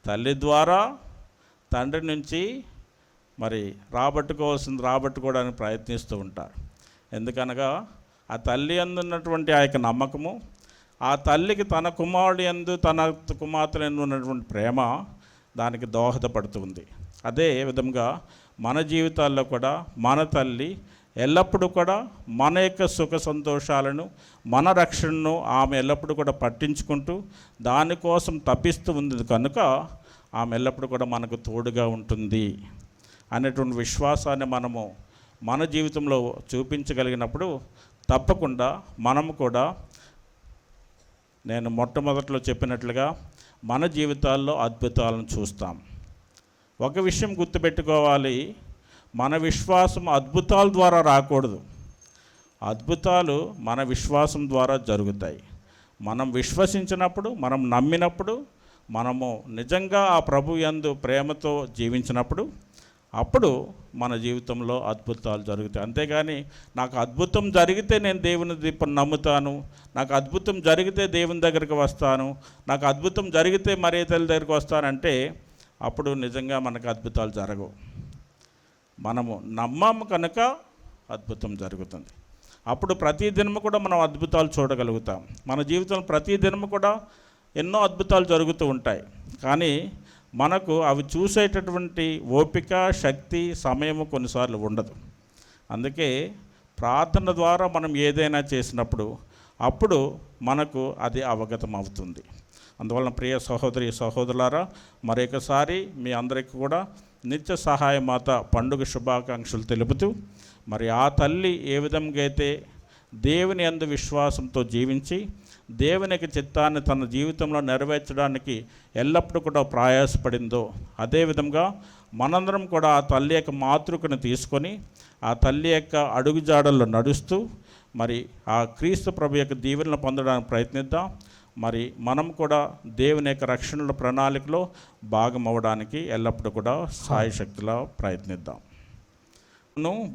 తల్లి ద్వారా తండ్రి నుంచి మరి రాబట్టుకోవడానికి ప్రయత్నిస్తూ ఉంటారు. ఎందుకనగా ఆ తల్లి అందున్నటువంటి ఆ యొక్క నమ్మకము, ఆ తల్లికి తన కుమారుడు యందు తన కుమార్తె యందు ఉన్నటువంటి ప్రేమ దానికి దోహదపడుతుంది. అదే విధంగా మన జీవితాల్లో కూడా మన తల్లి ఎల్లప్పుడూ కూడా మన యొక్క సుఖ సంతోషాలను, మన రక్షణను ఆమె ఎల్లప్పుడూ కూడా పట్టించుకుంటూ దానికోసం తప్పిస్తూ ఉంది కనుక ఆమె ఎల్లప్పుడూ కూడా మనకు తోడుగా ఉంటుంది అనేటువంటి విశ్వాసాన్ని మనము మన జీవితంలో చూపించగలిగినప్పుడు తప్పకుండా మనము కూడా, నేను మొట్టమొదట్లో చెప్పినట్లుగా, మన జీవితాల్లో అద్భుతాలను చూస్తాం. ఒక విషయం గుర్తుపెట్టుకోవాలి, మన విశ్వాసం అద్భుతాల ద్వారా రాకూడదు. అద్భుతాలు మన విశ్వాసం ద్వారా జరుగుతాయి. మనం విశ్వసించినప్పుడు, మనం నమ్మినప్పుడు, మనము నిజంగా ఆ ప్రభు యందు ప్రేమతో జీవించినప్పుడు అప్పుడు మన జీవితంలో అద్భుతాలు జరుగుతాయి. అంతేగాని నాకు అద్భుతం జరిగితే నేను దేవుని నమ్ముతాను, నాకు అద్భుతం జరిగితే దేవుని దగ్గరికి వస్తాను, నాకు అద్భుతం జరిగితే మరే తల్లి దగ్గరికి వస్తానంటే అప్పుడు నిజంగా మనకు అద్భుతాలు జరగవు. మనము నమ్మము కనుక అద్భుతం జరుగుతుంది. అప్పుడు ప్రతి దినము కూడా మనం అద్భుతాలు చూడగలుగుతాం. మన జీవితంలో ప్రతి దినము కూడా ఎన్నో అద్భుతాలు జరుగుతూ ఉంటాయి. కానీ మనకు అవి చూసేటటువంటి ఓపిక, శక్తి, సమయము కొన్నిసార్లు ఉండదు. అందుకే ప్రార్థన ద్వారా మనం ఏదైనా చేసినప్పుడు అప్పుడు మనకు అది అవగతం అవుతుంది. అందువలన ప్రియ సహోదరి సహోదరులారా, మరొకసారి మీ అందరికీ కూడా నిత్య సహాయ మాత పండుగ శుభాకాంక్షలు తెలుపుతూ, మరి ఆ తల్లి ఏ విధంగా అయితే దేవుని యందు విశ్వాసంతో జీవించి దేవుని యొక్క చిత్తాన్ని తన జీవితంలో నెరవేర్చడానికి ఎల్లప్పుడూ కూడా ప్రయాసపడిందో, అదేవిధంగా మనందరం కూడా ఆ తల్లి యొక్క మాతృకను తీసుకొని ఆ తల్లి యొక్క అడుగుజాడల్లో నడుస్తూ మరి ఆ క్రీస్తు ప్రభు యొక్క దీవెనలు పొందడానికి ప్రయత్నిద్దాం. మరి మనం కూడా దేవుని యొక్క రక్షణల ప్రణాళికలో భాగం అవ్వడానికి ఎల్లప్పుడూ కూడా సాయశక్తిలో ప్రయత్నిద్దాం.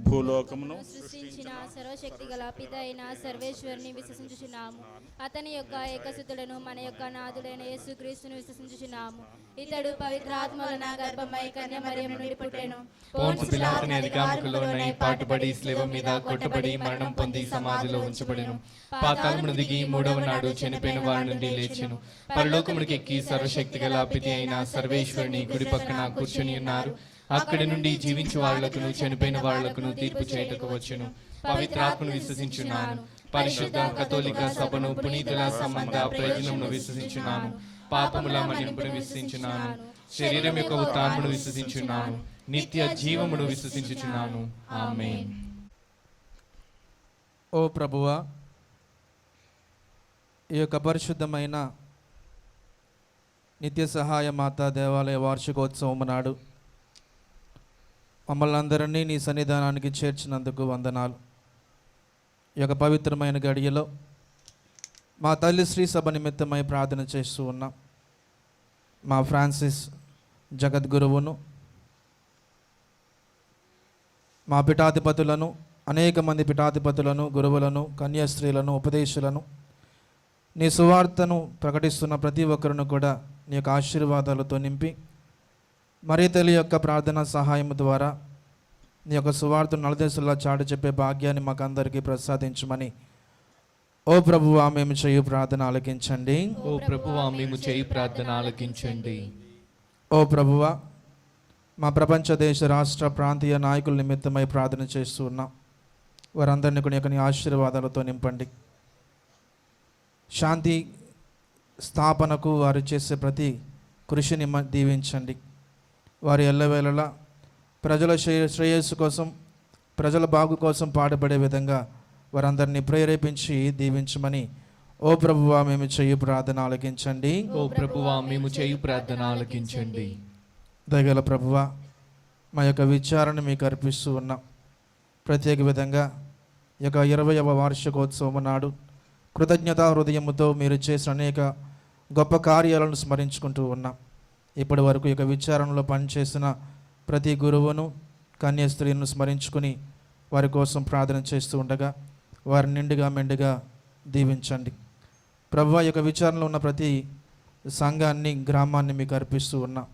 భూలోకమును సృష్టించిన సర్వశక్తి గల పిత అయిన సర్వేశ్వరుని విశ్వసించుచున్నాము. అతని యొక్క ఏకసుతుడను మన యొక్క నాథుడైన యేసుక్రీస్తును విశ్వసించుచున్నాము. ఇతడు పవిత్రాత్మ వలన గర్భమై కన్య మరియమ్మ నుండి పుట్టెను. పోన్సు పిలాతుని అధికారములోనై పాటుపడి శిలువ మీద కొట్టబడి మరణం పొంది సమాధిలో ఉంచబడెను. పాతాళమును దిగి మూడవ నాడు చనిపోయిన వారి నుండి లేచెను. పరలోకమునికి ఎక్కి సర్వశక్తి గల పిత అయిన సర్వేశ్వరుని కుడి పక్కన కూర్చుని ఉన్నారు. అక్కడి నుండి జీవించు వాళ్లకును చనిపోయిన వాళ్లకును తీర్పు చేయుటకు వచ్చెను. పవిత్రాత్మను విశ్వసించున్నాను. పరిశుద్ధ కథోలిక సభను, పునీతుల సంబంధ ప్రయోజనమును విశ్వసించున్నాను. పాపముల మన్నింపును విశ్వసించున్నాను. శరీరం యొక్క ఉత్థానమును విశ్వసించున్నాను. నిత్య జీవమును విశ్వసించుచున్నాను. ఆమేన్. ఓ ప్రభువా, ఈ యొక్క పరిశుద్ధమైన నిత్య సహాయ మాతా దేవాలయ వార్షికోత్సవం నాడు మమ్మల్ని అందరినీ నీ సన్నిధానానికి చేర్చినందుకు వందనాలు. ఈ యొక్క పవిత్రమైన గడియలో మా తల్లి శ్రీ సభ నిమిత్తమై ప్రార్థన చేస్తూ ఉన్నాం. మా ఫ్రాన్సిస్ జగద్గురువును, మా పీఠాధిపతులను, అనేక మంది పీఠాధిపతులను, గురువులను, కన్యాస్త్రీలను, ఉపదేశులను, నీ సువార్తను ప్రకటిస్తున్న ప్రతి ఒక్కరిని కూడా నీ యొక్క ఆశీర్వాదాలతో నింపి మరీ తల్లి యొక్క ప్రార్థన సహాయం ద్వారా నీ యొక్క సువార్తను నలుదేశంలో చాటు చెప్పే భాగ్యాన్ని మాకు అందరికీ ప్రసాదించమని ఓ ప్రభువా మేము చేయు ప్రార్థన ఆలకించండి. ఓ ప్రభువా మేము చేయి ప్రార్థన ఆలకించండి. ఓ ప్రభువా, మా ప్రపంచ దేశ రాష్ట్ర ప్రాంతీయ నాయకుల నిమిత్తమై ప్రార్థన చేస్తూ ఉన్నాం. వారందరినీ కొన్ని యొక్క నీ ఆశీర్వాదాలతో నింపండి. శాంతి స్థాపనకు వారు చేసే ప్రతి కృషిని దీవించండి. వారి ఎల్లవేళలా ప్రజల శ్రేయస్సు కోసం, ప్రజల బాగు కోసం పాటుపడే విధంగా వారందరినీ ప్రేరేపించి దీవించమని ఓ ప్రభువా మేము చేయు ప్రార్థన ఆలకించండి. ఓ ప్రభువా మేము చేయు ప్రార్థన ఆలకించండి. దయగల ప్రభువా, మా యొక్క విచారణ మీకు అర్పిస్తూ ఉన్నాం. ప్రత్యేక విధంగా ఈ యొక్క 20వ వార్షికోత్సవం నాడు కృతజ్ఞతా హృదయముతో మీరు చేసిన అనేక గొప్ప కార్యాలను స్మరించుకుంటూ ఉన్నాం. ఇప్పటి వరకు ఈ యొక్క విచారణలో పనిచేసిన ప్రతి గురువును, కన్యాస్త్రీలను స్మరించుకుని వారి కోసం ప్రార్థన చేస్తూ ఉండగా వారి నిండుగా మెండుగా దీవించండి. ప్రభువా, ఈ యొక్క విచారణలో ఉన్న ప్రతి సంఘాన్ని, గ్రామాన్ని మీకు అర్పిస్తూ ఉన్నాం.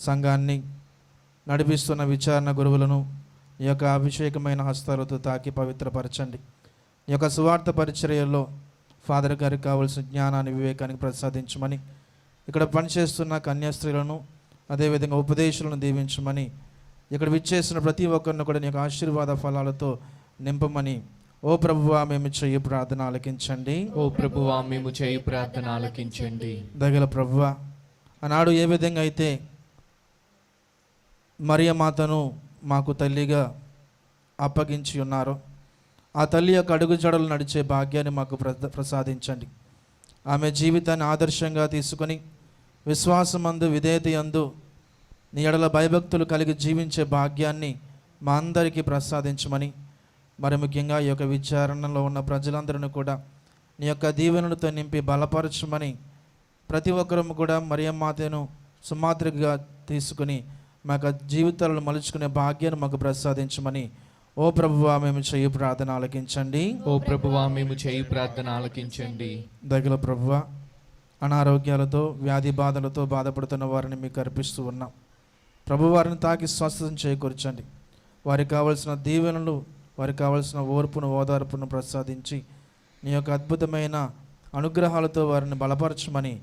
సంఘాన్ని నడిపిస్తున్న విచారణ గురువులను ఈ యొక్క అభిషేకమైన హస్తాలతో తాకి పవిత్రపరచండి. ఈ యొక్క సువార్త పరిచర్యలో ఫాదర్ గారికి కావాల్సిన జ్ఞానాన్ని, వివేకానికి ప్రసాదించమని, ఇక్కడ పనిచేస్తున్న కన్యాస్త్రీలను, అదేవిధంగా ఉపదేశాలను దీవించమని, ఇక్కడ విచ్చేసిన ప్రతి ఒక్కరిని కూడా నీ యొక్క ఆశీర్వాద ఫలాలతో నింపమని ఓ ప్రభువా మేము చేయు ప్రార్థన ఆలకించండి. ఓ ప్రభువా మేము చేయు ప్రార్థన ఆలకించండి. దగల ప్రభువా, ఆనాడు ఏ విధంగా అయితే మరియమాతను మాకు తల్లిగా అప్పగించి ఉన్నారో ఆ తల్లి యొక్క అడుగుజాడలు నడిచే భాగ్యాన్ని మాకు ప్రసాదించండి. ఆమె జీవితాన్ని ఆదర్శంగా తీసుకొని విశ్వాసమందు, విధేయతయందు నీ ఎడల భయభక్తులు కలిగి జీవించే భాగ్యాన్ని మా అందరికీ ప్రసాదించమని, మరి ముఖ్యంగా ఈ యొక్క విచారణలో ఉన్న ప్రజలందరినీ కూడా నీ యొక్క దీవెనలతో నింపి బలపరచమని, ప్రతి ఒక్కరూ కూడా మరియమ్మాతను సుమాత్రిగా తీసుకుని మా యొక్క జీవితాలను మలుచుకునే భాగ్యాన్ని మాకు ప్రసాదించమని ఓ ప్రభువా మేము చేయు ప్రార్థన ఆలకించండి. ఓ ప్రభువా మేము చేయు ప్రార్థన ఆలకించండి. దగల ప్రభువా, అనారోగ్యాలతో, వ్యాధి బాధలతో బాధపడుతున్న వారిని మీకు అర్పిస్తూ ఉన్నాం. ప్రభు వారిని తాకి స్వస్థత చేకూర్చండి. వారికి కావలసిన దీవెనలు, వారికి కావలసిన ఓర్పును, ఓదార్పును ప్రసాదించి నీ యొక్క అద్భుతమైన అనుగ్రహాలతో వారిని బలపరచమని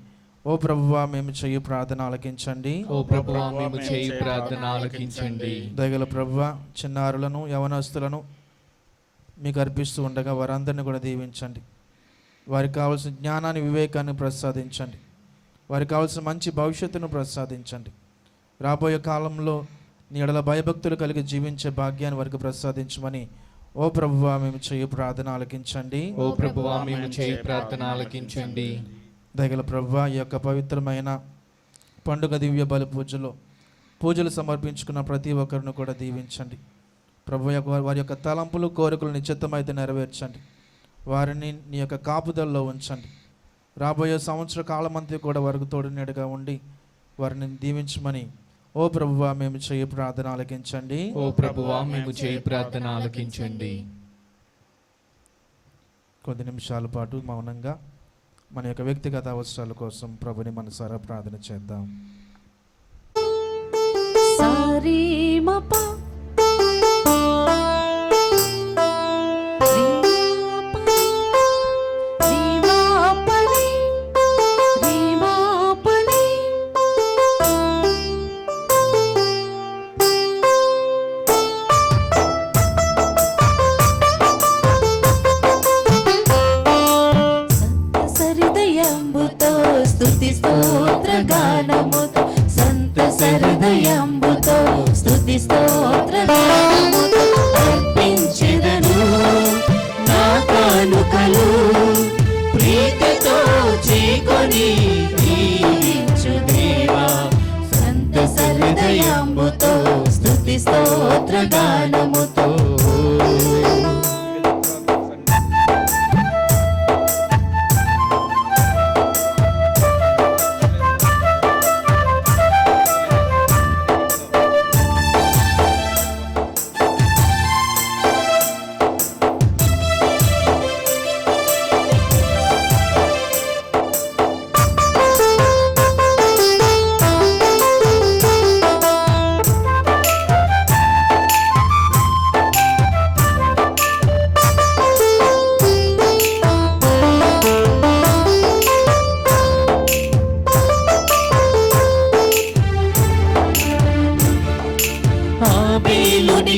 ఓ ప్రభువా మేము చేయు ప్రార్థన ఆలకించండి. ఓ ప్రభువా మేము చేయు ప్రార్థన ఆలకించండి. దయగల ప్రభువా, చిన్నారులను, యవనస్తులను మీకు అర్పిస్తూ ఉండగా వారందరినీ కూడా దీవించండి. వారికి కావాల్సిన జ్ఞానాన్ని, వివేకాన్ని ప్రసాదించండి. వారికి కావాల్సిన మంచి భవిష్యత్తును ప్రసాదించండి. రాబోయే కాలంలో నీ ఎడల భయభక్తులు కలిగి జీవించే భాగ్యాన్ని వారికి ప్రసాదించమని ఓ ప్రభువా మేము చేయు ప్రార్థన ఆలకించండి. ఓ ప్రభువా మేము చేయు ప్రార్థన ఆలకించండి. దయగల ప్రభువా, ఈ యొక్క పవిత్రమైన పండుగ దివ్య బలి పూజలు సమర్పించుకున్న ప్రతి ఒక్కరిని కూడా దీవించండి ప్రభు. వారి యొక్క తలంపులు కోరికలు నిశ్చితమైతే నెరవేర్చండి. వారిని నీ యొక్క కాపుదల్లో ఉంచండి. రాబోయే సంవత్సర కాలమంతా కూడా వారికి తోడునేడుగా ఉండి వారిని దీవించమని ఓ ప్రభువా మేము చేయి ప్రార్థన ఆలకించండి. ఓ ప్రభువా మేము చేయి ప్రార్థన ఆలకించండి. కొద్ది నిమిషాల పాటు మౌనంగా మన యొక్క వ్యక్తిగత అవసరాల కోసం ప్రభుని మనసారా ప్రార్థన చేద్దాం. స్తుతి స్తోత్ర గానముతో సంతస హృదయంబుతో స్తుతి స్తోత్ర గానముతో అర్పించెదను నా కానుకలు ప్రీతితో చేకొని దీవించు దేవా. సంతస హృదయంబుతో స్తుతి స్తోత్ర గానముతో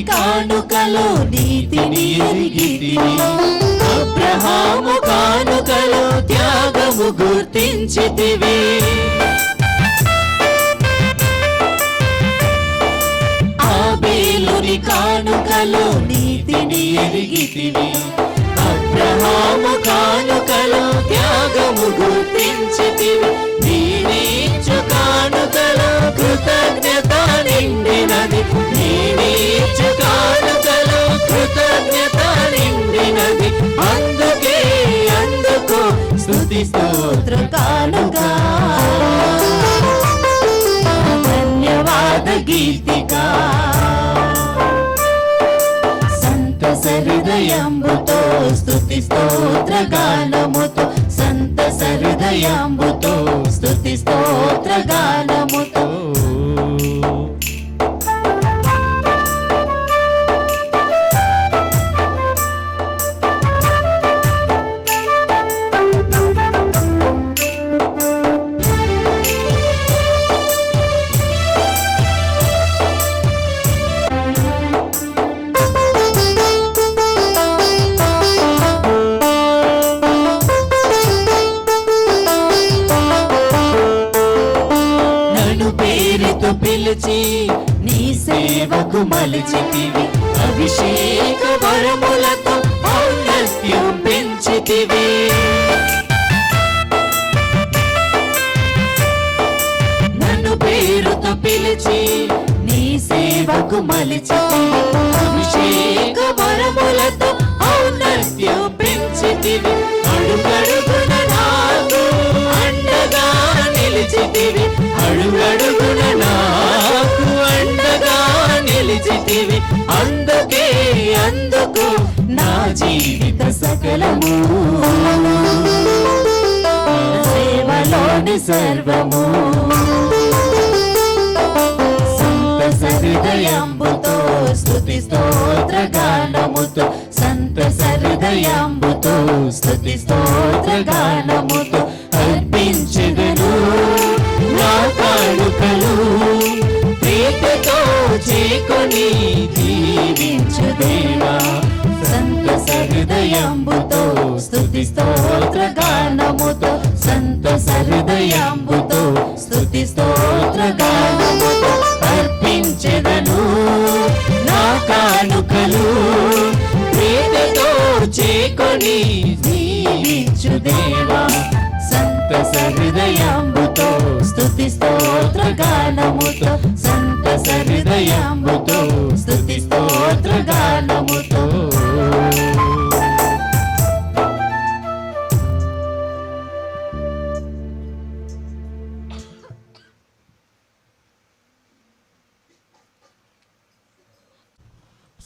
కానుకలో నీతిని ఎరిగితివి, అబ్రహాము కానుకలో త్యాగము గుర్తించితివి. ఆబేలుని కానుకలో నీతిని ఎరిగితివి, అబ్రహాము కానుకలో త్యాగము గుర్తించితివి. నీనిచ్చు కానుకలో కృతజ్ఞత నిండినది, నీనిచ్చు కానుకలో కృతజ్ఞత నిండినది. అందుకు స్తుతి స్తోత్ర కానుక, ధన్యవాద గీతికా. సంతస హృదయంబుతో స్తుతి స్తోత్ర గానముతో సంతస హృదయంబుతో స్తుతి స్తోత్ర గానముతో. పిలిచి నీ సేవకు మలిచితివి, అభిషేక వరములతో ఔన్నత్యం పెంచితివి. నన్ను పేరుతో పిలిచి నీ సేవకు మలిచితివి, అభిషేక వరములతో ఔన్నత్యం పెంచితివి. అడుగడుగున నాకు అండగా నిలిచితివి, అడుగడుగున నాకు అండగా నిలిచితివి. అందుకు నా జీవిత సకలము, సేవలోని సర్వము. సంతస హృదయంబుతో స్తుతి స్తోత్ర గానముతో సంతస హృదయంబుతో స్తుతి స్తోత్ర గానముతో అర్పించెదను నా కానుకలు ప్రీతితో చేకొని దీవించు దేవా. సంతస హృదయంబుతో స్తుతి స్తోత్ర గానముతో సంతస హృదయంబుతో స్తుతి స్తోత్ర గానముతో అర్పించెదను నా కానుకలు దీవించు దేవా సంతస హృదయంబుతో స్తుతి స్తోత్ర గానముతో సంతస హృదయంబుతో స్తుతి స్తోత్ర గానముతో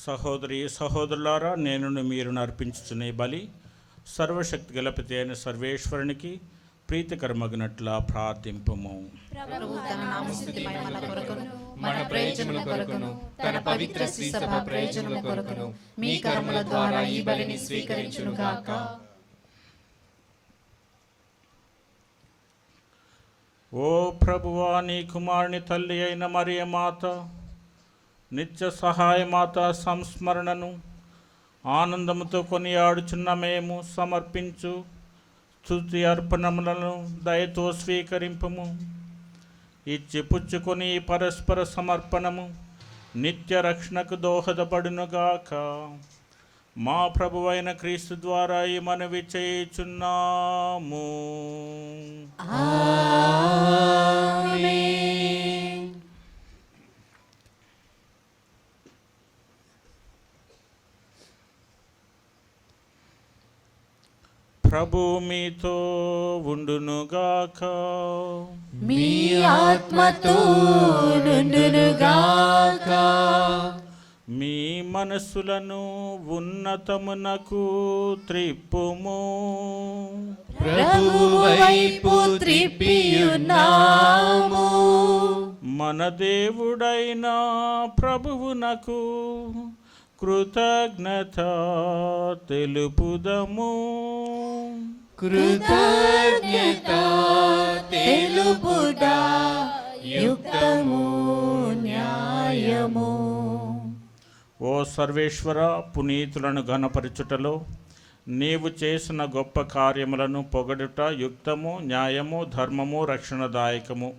సహోదరి సహోదరులారా, నేను మీరు అర్పించుచునే బలి సర్వశక్తి గల పిత అయిన సర్వేశ్వరునికి ప్రీతికరమగినట్ల ప్రార్థింపుము. ప్రభువు తన నామస్తుతి మహిమల కొరకును మన ప్రయోజనముల కొరకును తన పవిత్ర శ్రీ సభ ప్రయోజనముల కొరకును మీ కర్మల ద్వారా ఈ బలిని స్వీకరించును గాక. ఓ ప్రభువా, నీ కుమారుని తల్లి అయిన మరియ మాత, నిత్య సహాయమాత సంస్మరణను ఆనందముతో కొనియాడుచున్న మేము సమర్పించు స్తుతి అర్పణములను దయతో స్వీకరింపము. ఇచ్చి పుచ్చుకొని పరస్పర సమర్పణము నిత్య రక్షణకు దోహదపడునుగాక. మా ప్రభువైన క్రీస్తు ద్వారా ఈ మనవి చేయుచున్నాము. ప్రభు మీతో ఉండునుగాక. మీ ఆత్మతో నుండునుగాక. మీ మనస్సులను ఉన్నతమునకు త్రిప్పుము. ప్రభువు వైపు త్రిప్పియున్నాము. మన దేవుడైన ప్రభువునకు కృతజ్ఞత తెలుపుదము. కృతజ్ఞత తెలుపుదా యుక్తము న్యాయము. ఓ సర్వేశ్వర, పునీతులను ఘనపరచుటలో నీవు చేసిన గొప్ప కార్యములను పొగడుట యుక్తము, న్యాయము, ధర్మము, రక్షణదాయకము.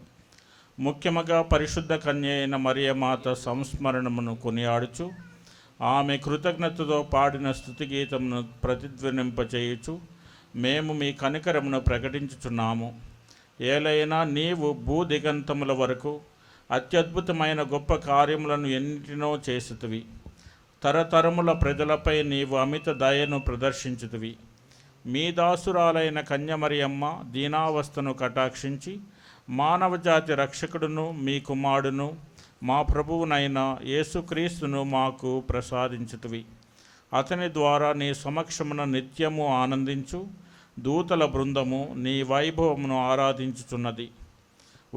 ముఖ్యముగా పరిశుద్ధ కన్య అయిన మరియమాత సంస్మరణమును కొనియాడుచు ఆమె కృతజ్ఞతతో పాడిన స్తుతిగీతమును ప్రతిధ్వనింపచేయుచు మేము మీ కనికరమును ప్రకటించుచున్నాము. ఏలైనా నీవు భూదిగంతముల వరకు అత్యద్భుతమైన గొప్ప కార్యములను ఎన్నిటినో చేసితివి. తరతరముల ప్రజలపై నీవు అమిత దయను ప్రదర్శించుతివి. మీ దాసురాలైన కన్యమరియమ్మ దీనావస్థను కటాక్షించి మానవజాతి రక్షకుడును మీ కుమారుడును మా ప్రభువునైన యేసుక్రీస్తును మాకు ప్రసాదించుతివి. అతని ద్వారా నీ సమక్షమున నిత్యము ఆనందించు దూతల బృందము నీ వైభవమును ఆరాధించుచున్నది.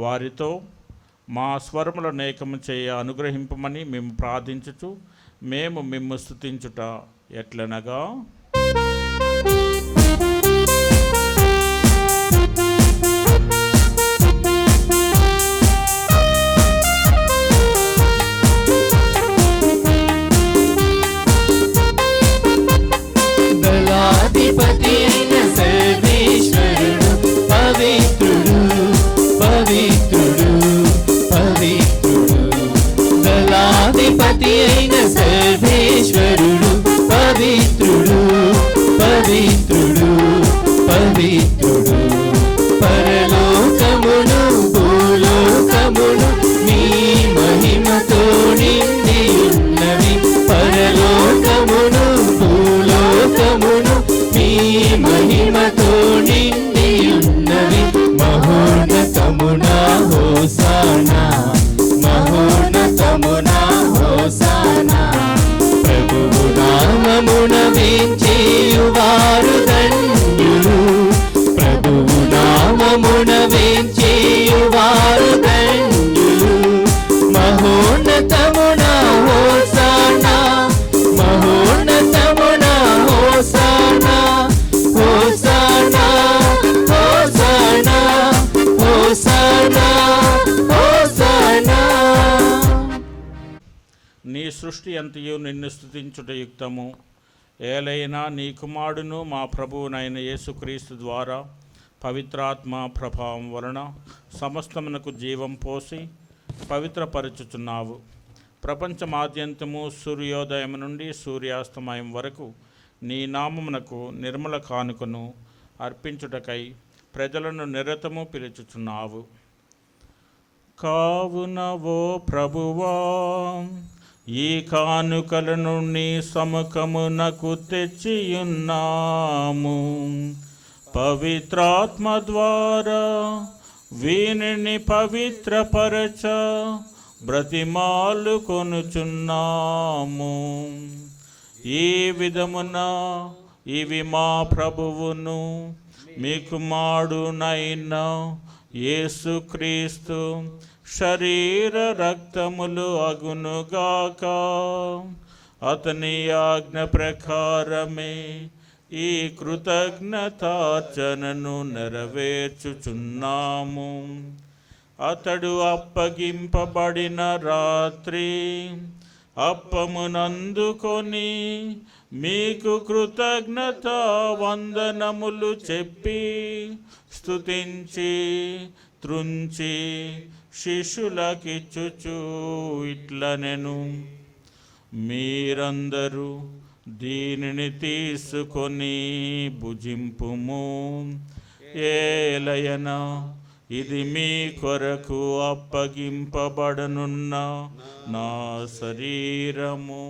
వారితో మా స్వరముల నేకము చేయ అనుగ్రహింపమని మేము ప్రార్థించుచు మేము మిమ్ము స్తుతించుట ఎట్లనగా, దళాధిపతి అయిన సర్వేశ్వరుడు పవిత్రుడు పవిత్రుడు పవిత్రుడు. దళాధిపతి అయిన సర్వేశ్వరుడు పవిత్రుడు పవిత్రుడు పవిత్రుడు. పరలోకమును భూలోకమును నీ మహిమతో నిండి ఉన్నవి. పరలోకమును భూలోకమును నీ మహిమతో నిండి ఉన్నవి. మహోన్నతమునా హోసానా మహోన్నతమునా హోసానా. ప్రభువు నామమున వేంచేయువారు ధన్యులు. ప్రభువు నామమున వేంచేయువారు ధన్యులు. మహోన్నతమునా హోసానా మహోన్నతమునా హోసానా హోసానా హోసానా హోసానా హోసానా. నీ సృష్టి అంతయు నిన్ను స్తుతించుట యుక్తము. ఏలైనా నీ కుమారుడును మా ప్రభువునైన యేసుక్రీస్తు ద్వారా పవిత్రాత్మ ప్రభావం వలన సమస్తమునకు జీవం పోసి పవిత్రపరచుచున్నావు. ప్రపంచమాద్యంతము సూర్యోదయం నుండి సూర్యాస్తమయం వరకు నీ నామమునకు నిర్మల కానుకను అర్పించుటకై ప్రజలను నిరతము పిలుచుచున్నావు. కావున ఓ ప్రభువా, ఈ కానుకలను నీ సముఖమునకు తెచ్చియున్నాము. పవిత్రాత్మ ద్వారా వీనిని పవిత్రపరచ బ్రతిమాలు కొనుచున్నాము. ఈ విధమున ఇవి మా ప్రభువును మీ కుమారుడైన యేసుక్రీస్తు శరీర రక్తములు అగునుగాక. అతని ఆజ్ఞ ప్రకారమే ఈ కృతజ్ఞతార్చనను నెరవేర్చుచున్నాము. అతడు అప్పగింపబడిన రాత్రి అప్పమునందుకొని మీకు కృతజ్ఞత వందనములు చెప్పి స్తుతించి త్రుంచి శిష్యులకిచ్చుచు ఇట్లనెను, మీరందరూ దీనిని తీసుకొని భుజింపుము. ఏలయన ఇది మీ కొరకు అప్పగింపబడనున్న నా శరీరము.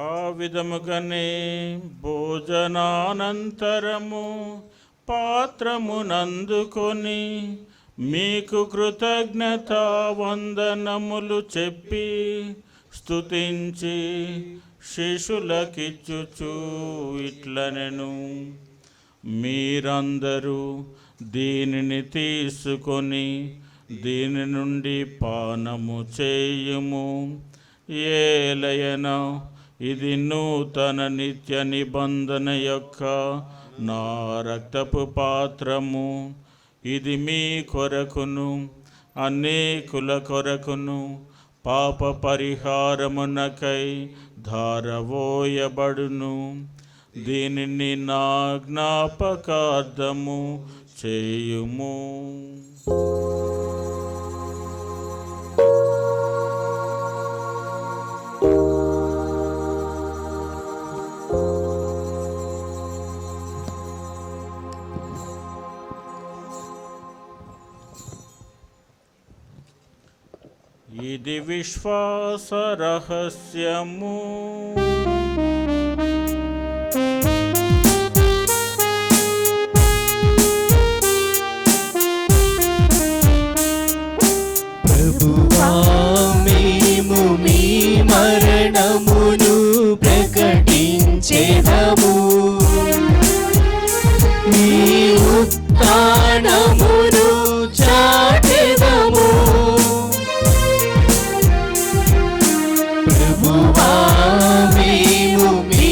ఆ విధముగానే భోజనానంతరము పాత్రమునందుకొని మీకు కృతజ్ఞత వందనములు చెప్పి స్తుతించి శిష్యులకిచ్చుచు ఇట్లనెను, మీరందరూ దీనిని తీసుకొని దీని నుండి పానము చేయుము. ఏలయన ఇది నూతన నిత్య నిబంధన యొక్క నా రక్తపు పాత్రము. ఇది మీ కొరకును అనేకుల కొరకును పాప పరిహారమునకై ధారవోయబడును. దీనిని నా జ్ఞాపకార్థము చేయుము. ఇది విశ్వాస రహస్యము. ప్రభువా, మేము మీ మరణమును ప్రకటించెదము, మీ ఉత్థానమును చాటెదము. ప్రభువా, మేము మీ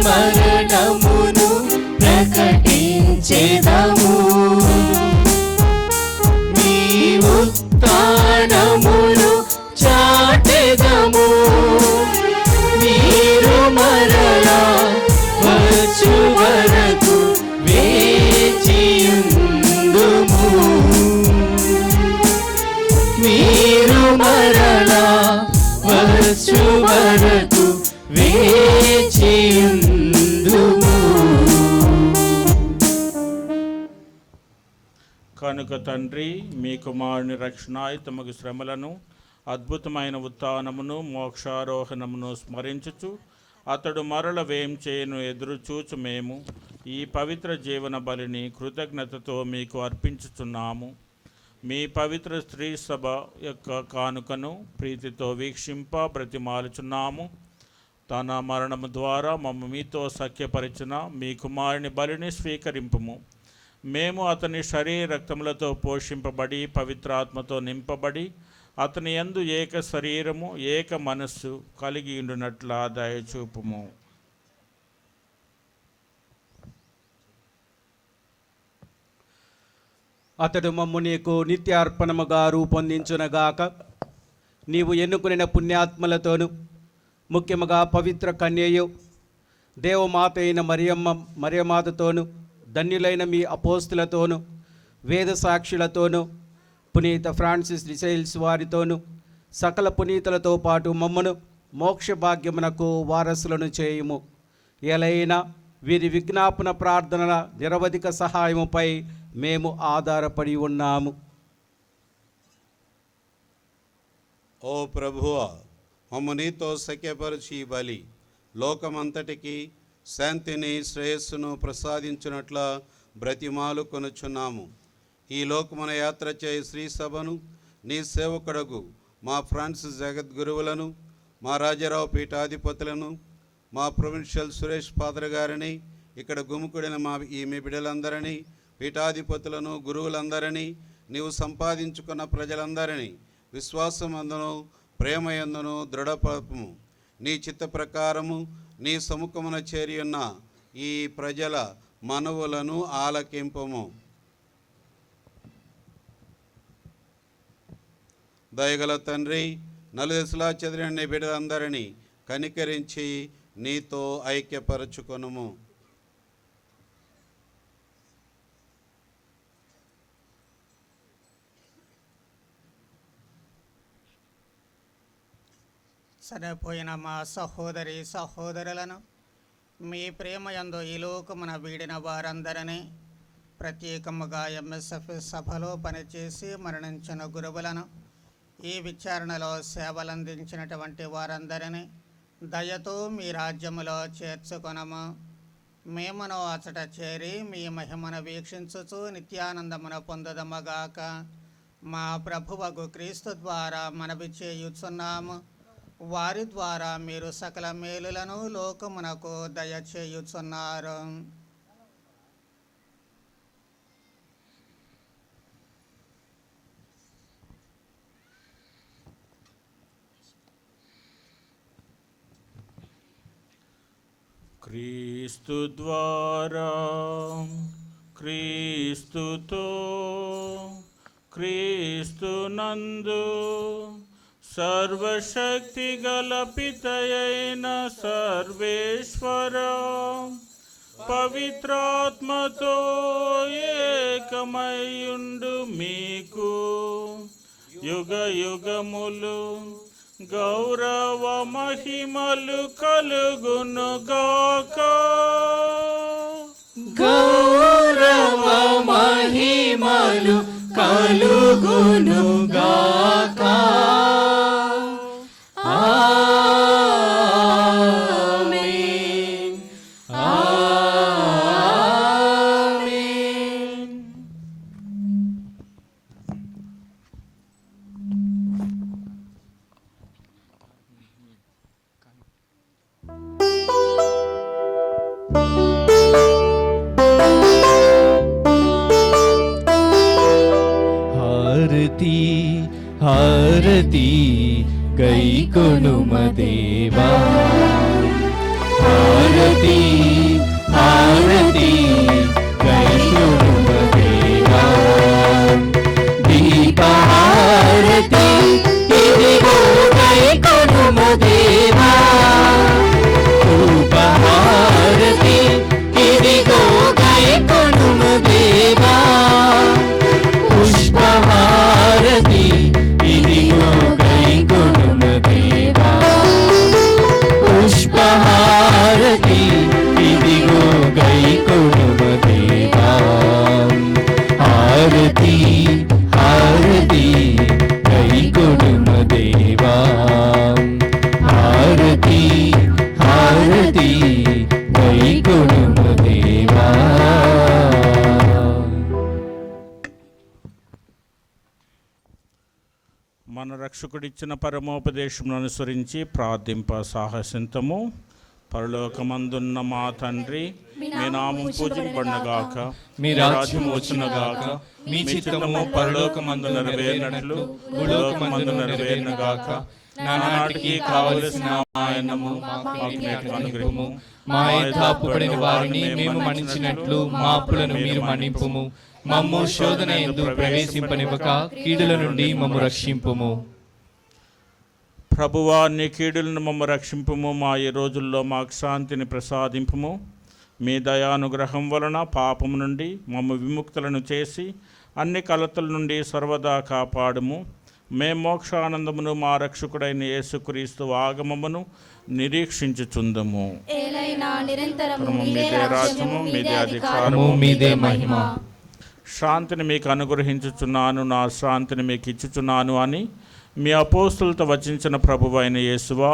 మరణమును ప్రకటించెదము, మీ ఉత్థానమును చాటెదము. మీరు మరలా వచ్చు వరకు వేచియుందుము. మీరు మరలా వచ్చు వరకు వేచియుందుము. కనుక తండ్రి, మీ కుమారుని రక్షణాయుతమగు శ్రమలను అద్భుతమైన ఉత్థానమును మోక్షారోహణమును స్మరించుచు అతడు మరల వేం చేయను ఎదురు చూచు మేము ఈ పవిత్ర జీవన బలిని కృతజ్ఞతతో మీకు అర్పించుచున్నాము. మీ పవిత్ర స్త్రీ సభ యొక్క కానుకను ప్రీతితో వీక్షింప బ్రతిమాలుచున్నాము. తన మరణము ద్వారా మమ్మ మీతో సఖ్యపరిచిన మీ కుమారుని బలిని స్వీకరింపుము. మేము అతని శరీర రక్తములతో పోషింపబడి పవిత్రాత్మతో నింపబడి అతని యందు ఏక శరీరము ఏక మనస్సు కలిగి ఉండునట్ల దయచూపుము. అతడు మమ్ము నీకు నిత్య అర్పణముగా రూపొందించునగాక. నీవు ఎన్నుకున్న పుణ్యాత్మలతోనూ ముఖ్యముగా పవిత్ర కన్యయు దేవమాత అయిన మరియమాతతోను ధన్యులైన మీ అపోస్తులతోనూ వేద సాక్షులతోనూ పునీత ఫ్రాన్సిస్ డిసైల్స్ వారితోనూ సకల పునీతులతో పాటు మమ్మను మోక్ష భాగ్యమునకు వారసులను చేయుము. ఎలైనా వీరి విజ్ఞాపన ప్రార్థనల నిరవధిక సహాయముపై మేము ఆధారపడి ఉన్నాము. ఓ ప్రభువా, మమ్ము నీతో సఖ్యపరిచి ఈ బలి లోకమంతటికి శాంతిని శ్రేయస్సును ప్రసాదించునట్ల బ్రతిమాలు కొనుచున్నాము. ఈ లోకమున యాత్ర చేయి శ్రీ సభను నీ సేవకుడగు మా ఫ్రాన్సిస్ జగద్గురువులను, మా రాజారావు పీఠాధిపతులను, మా ప్రొవిన్షియల్ సురేష్ ఫాదర్ గారిని, ఇక్కడ గుమికూడిన మీ బిడ్డలందరినీ, పీఠాధిపతులను, గురువులందరినీ, నీవు సంపాదించుకున్న ప్రజలందరినీ విశ్వాసమందును ప్రేమయందును దృఢపరపుము. నీ చిత్త ప్రకారము నీ సముఖమున చేరియున్న ఈ ప్రజల మనవులను ఆలకింపము. దయగల తండ్రి, నలుదిశలా చెదిరిన నీ బిడ్డలందరినీ కనికరించి నీతో ఐక్యపరచుకొనుము. చనిపోయిన మా సహోదరి సహోదరులను మీ ప్రేమయందు ఈ లోకమున వీడిన వారందరినీ, ప్రత్యేకముగా ఎంఎస్ఎఫ్ సభలో పనిచేసి మరణించిన గురువులను, ఈ విచారణలో సేవలందించినటువంటి వారందరినీ దయతో మీ రాజ్యములో చేర్చుకొనము. మేమును అచట చేరి మీ మహిమను వీక్షించుచు నిత్యానందమును పొందుదమగాక. మా ప్రభువగు క్రీస్తు ద్వారా మనవి చేయుచున్నాము. వారి ద్వారా మీరు సకల మేలులను లోకమునకు దయచేయుచున్నారు. క్రీస్తు ద్వారా, క్రీస్తుతో, క్రీస్తునందు సర్వశక్తి గల పితయైన సర్వేశ్వర పవిత్రాత్మతో ఏకమయుండు మీకు యుగ యుగములు గౌరవ మహిమలు కలుగునుగాక. గౌరవ మహిమలు కలుగునుగాక. ఆమేన్. ఆమేన్. హారతి హారతి గైకొనుమ దేవా. హారతి హారతి గైకొనుమ దేవా. దీపహారతి ఇదిగో గైకొనుమ దేవా. ధూపహారతి ఇదిగో గైకొనుమ దేవా. పుష్పహారతి ఇదిగో గైకొనుమ దేవా. పుష్పహారతి ఇదిగో గైకొనుమ దేవా. హారతి హారతి గైకొనుమ దేవా. హారతి హారతి గైకొనుమ దేవా. మన రక్షకుడిచ్చిన పరమోపదేశమును అనుసరించి ప్రార్థింప సాహసింతము. పరలోకమందున్న మా తండ్రి, మీ నామం పూజింపబడునుగాక, మీ రాజ్యం వచ్చునుగాక, మీ చిత్తము పరలోకమందు నెరవేరినట్లు భూలోకమందు నెరవేరునుగాక. నానాటికి కావలసిన ఆయనము మాకు నేటి అనుగ్రహము. మా యథార్థపడిన వారిని మేము మన్నించినట్లు మా అప్పులను మీరు మన్నింపుము. మమ్ము శోధన యందు ప్రవేశింపనివ్వక కీడుల నుండి మమ్ము రక్షింపుము. ప్రభువా, నీ కీడులను మమ్మ రక్షింపుము. మా ఈ రోజుల్లో మాకు శాంతిని ప్రసాదింపుము. మీ దయానుగ్రహం వలన పాపము నుండి మమ్మ విముక్తులను చేసి అన్ని కలతల నుండి సర్వదా కాపాడుము. మేము మోక్షానందమును మా రక్షకుడైన యేసుక్రీస్తు ఆగమమును నిరీక్షించుచుందము. మీదే రాజ్యము, మీదే అధికారము, మీదే మహిమ. శాంతిని మీకు అనుగ్రహించుచున్నాను, నా శాంతిని మీకు ఇచ్చుచున్నాను అని మీ అపోస్తులతో వచించిన ప్రభువైన యేసువా,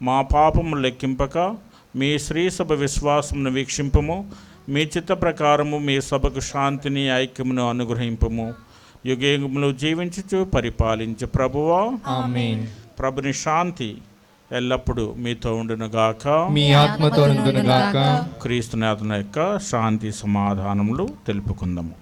మా పాపము లెక్కింపక మీ శ్రీసభ విశ్వాసమును వీక్షింపము. మీ చిత్త ప్రకారము మీ సభకు శాంతిని ఐక్యమును అనుగ్రహింపము. యుగయుగములు జీవించుచు పరిపాలించు ప్రభువా, ఆమేన్. ప్రభుని శాంతి ఎల్లప్పుడూ మీతో ఉండునుగాక, మీ ఆత్మతో ఉండునుగాక. క్రీస్తునాథుని యొక్క శాంతి సమాధానములు తెలుపుకుందాము.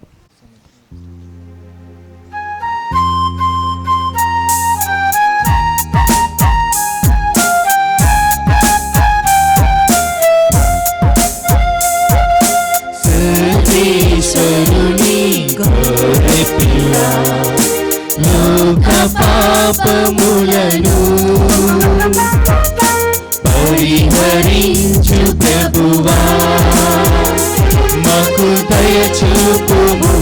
లోక పాపములను పరిహరించు ప్రభువా, మాకు దయ చూపుము,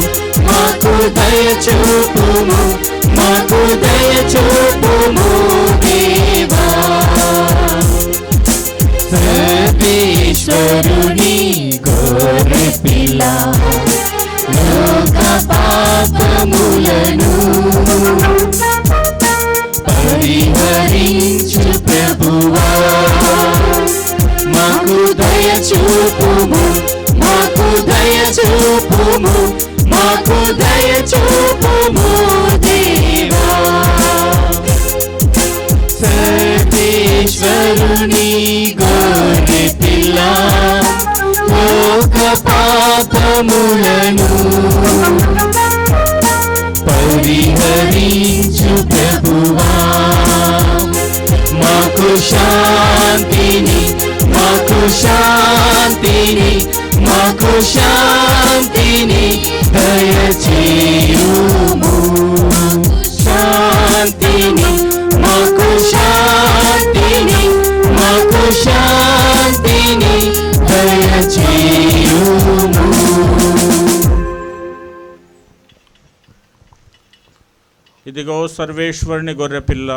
మాకు దయ చూపుము, మాకు దయ చూపుము దేవా. సర్వేశ్వరుని గొర్రె పిల్ల, లోక పాపములను పరిహరించు ప్రభువా, మాకు దయ చూపుము, మాకు దయ చూపుము, మాకు దయ చూపుము దేవా. సర్వేశ్వరుని గొర్రె పిల్ల, లోక పాపములను పరిహరించు ప్రభువా, మాకు శాంతిని, మాకు శాంతిని, మాకు శాంతిని దయచేయుము. శాంతిని, మాకు శాంతిని, మాకు శాంతిని దయచేయుము. ఇదిగో సర్వేశ్వరుని గొర్రెపిల్ల,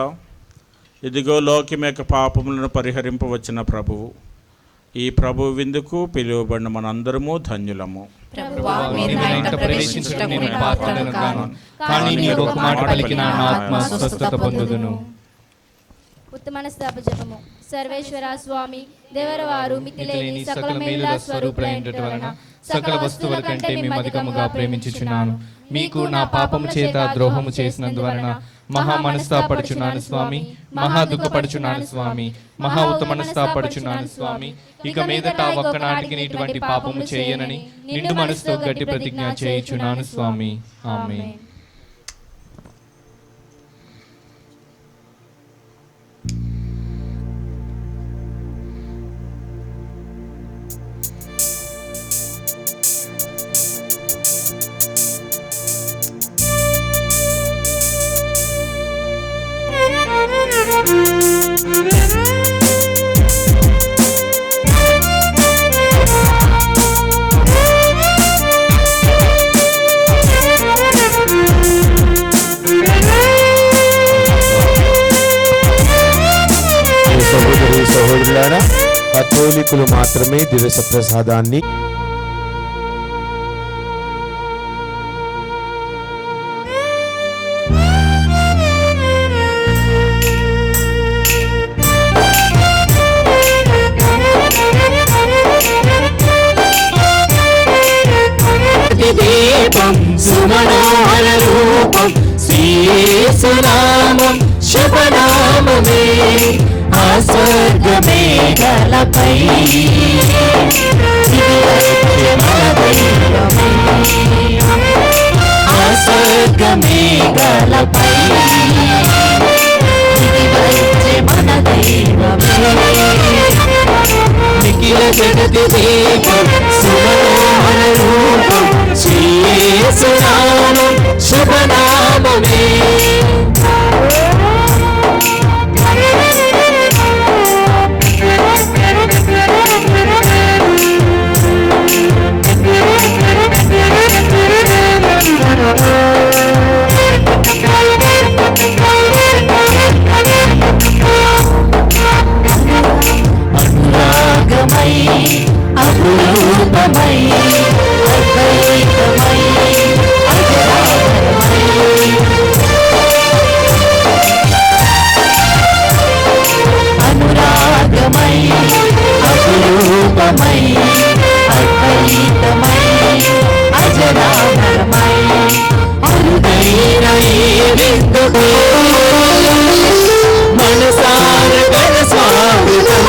ఇదిగో లోకమేక పాపములను పరిహరింపవచ్చిన ప్రభువు. ఈ ప్రభు విందుకు పిలువబడిన మనందరము ధన్యులము. ప్రభువా, మీరు నా ఇంట ప్రవేశించుటకు నేను పాత్రను కాను, కానీ నీవు ఒక మాట పలికిన నా ఆత్మ స్వస్థత పొందుదును. ఉత్తమనస్తాప జపము. సర్వేశ్వర స్వామి దేవరవారు మితిలేని సకల మేలుల స్వరూపులైనట వలన సకల వస్తువుల కంటే మేము అధికముగా ప్రేమించుచున్నాను. మీకు నా పాపము చేత ద్రోహము చేసినందువలన మహా మనస్తాపడుచున్నాను స్వామి, మహా దుఃఖపడుచున్నాను స్వామి, మహా ఉత్తమనస్తాపడుచున్నాను స్వామి. ఇక మీదట ఒక్కనాటికి ఇటువంటి పాపము చేయనని నిండు మనసుతో గట్టి ప్రతిజ్ఞ చేయుచున్నాను స్వామి. ఆమేన్. సహోదరులారా, కథోలికులు మాత్రమే దివస ప్రసాదాన్ని దీపం సుమనోహర రూపం శ్రీసునామం శుభనామమే ఆ స్వర్గ మేఘలపై ఆ స్వర్గ మేఘలపై మన దైవమే నిఖిల జగతి దీపం సుమనోహర రూపం శ్రీసునామం శుభనామమే రూపమై అద్వైతమై అజరామరమై అనురాగమై అపురూపమై అద్వైతమై అజరామరమై అరుదైన ఈ విందుకు మనసార గణ స్వాగతం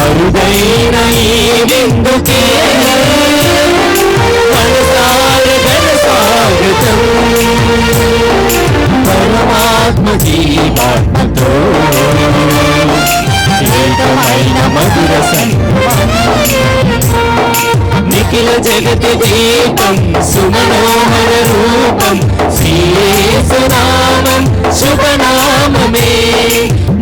అరుదైన ఈ విందుకే మనసార గణ స్వాగతం పరమాత్మ జీవాత్మతో ఏకమైన మధుర సంగమం నిఖిల జగతి దీపం సుమనోహర రూపం శ్రీయేసునామం శుభనామమే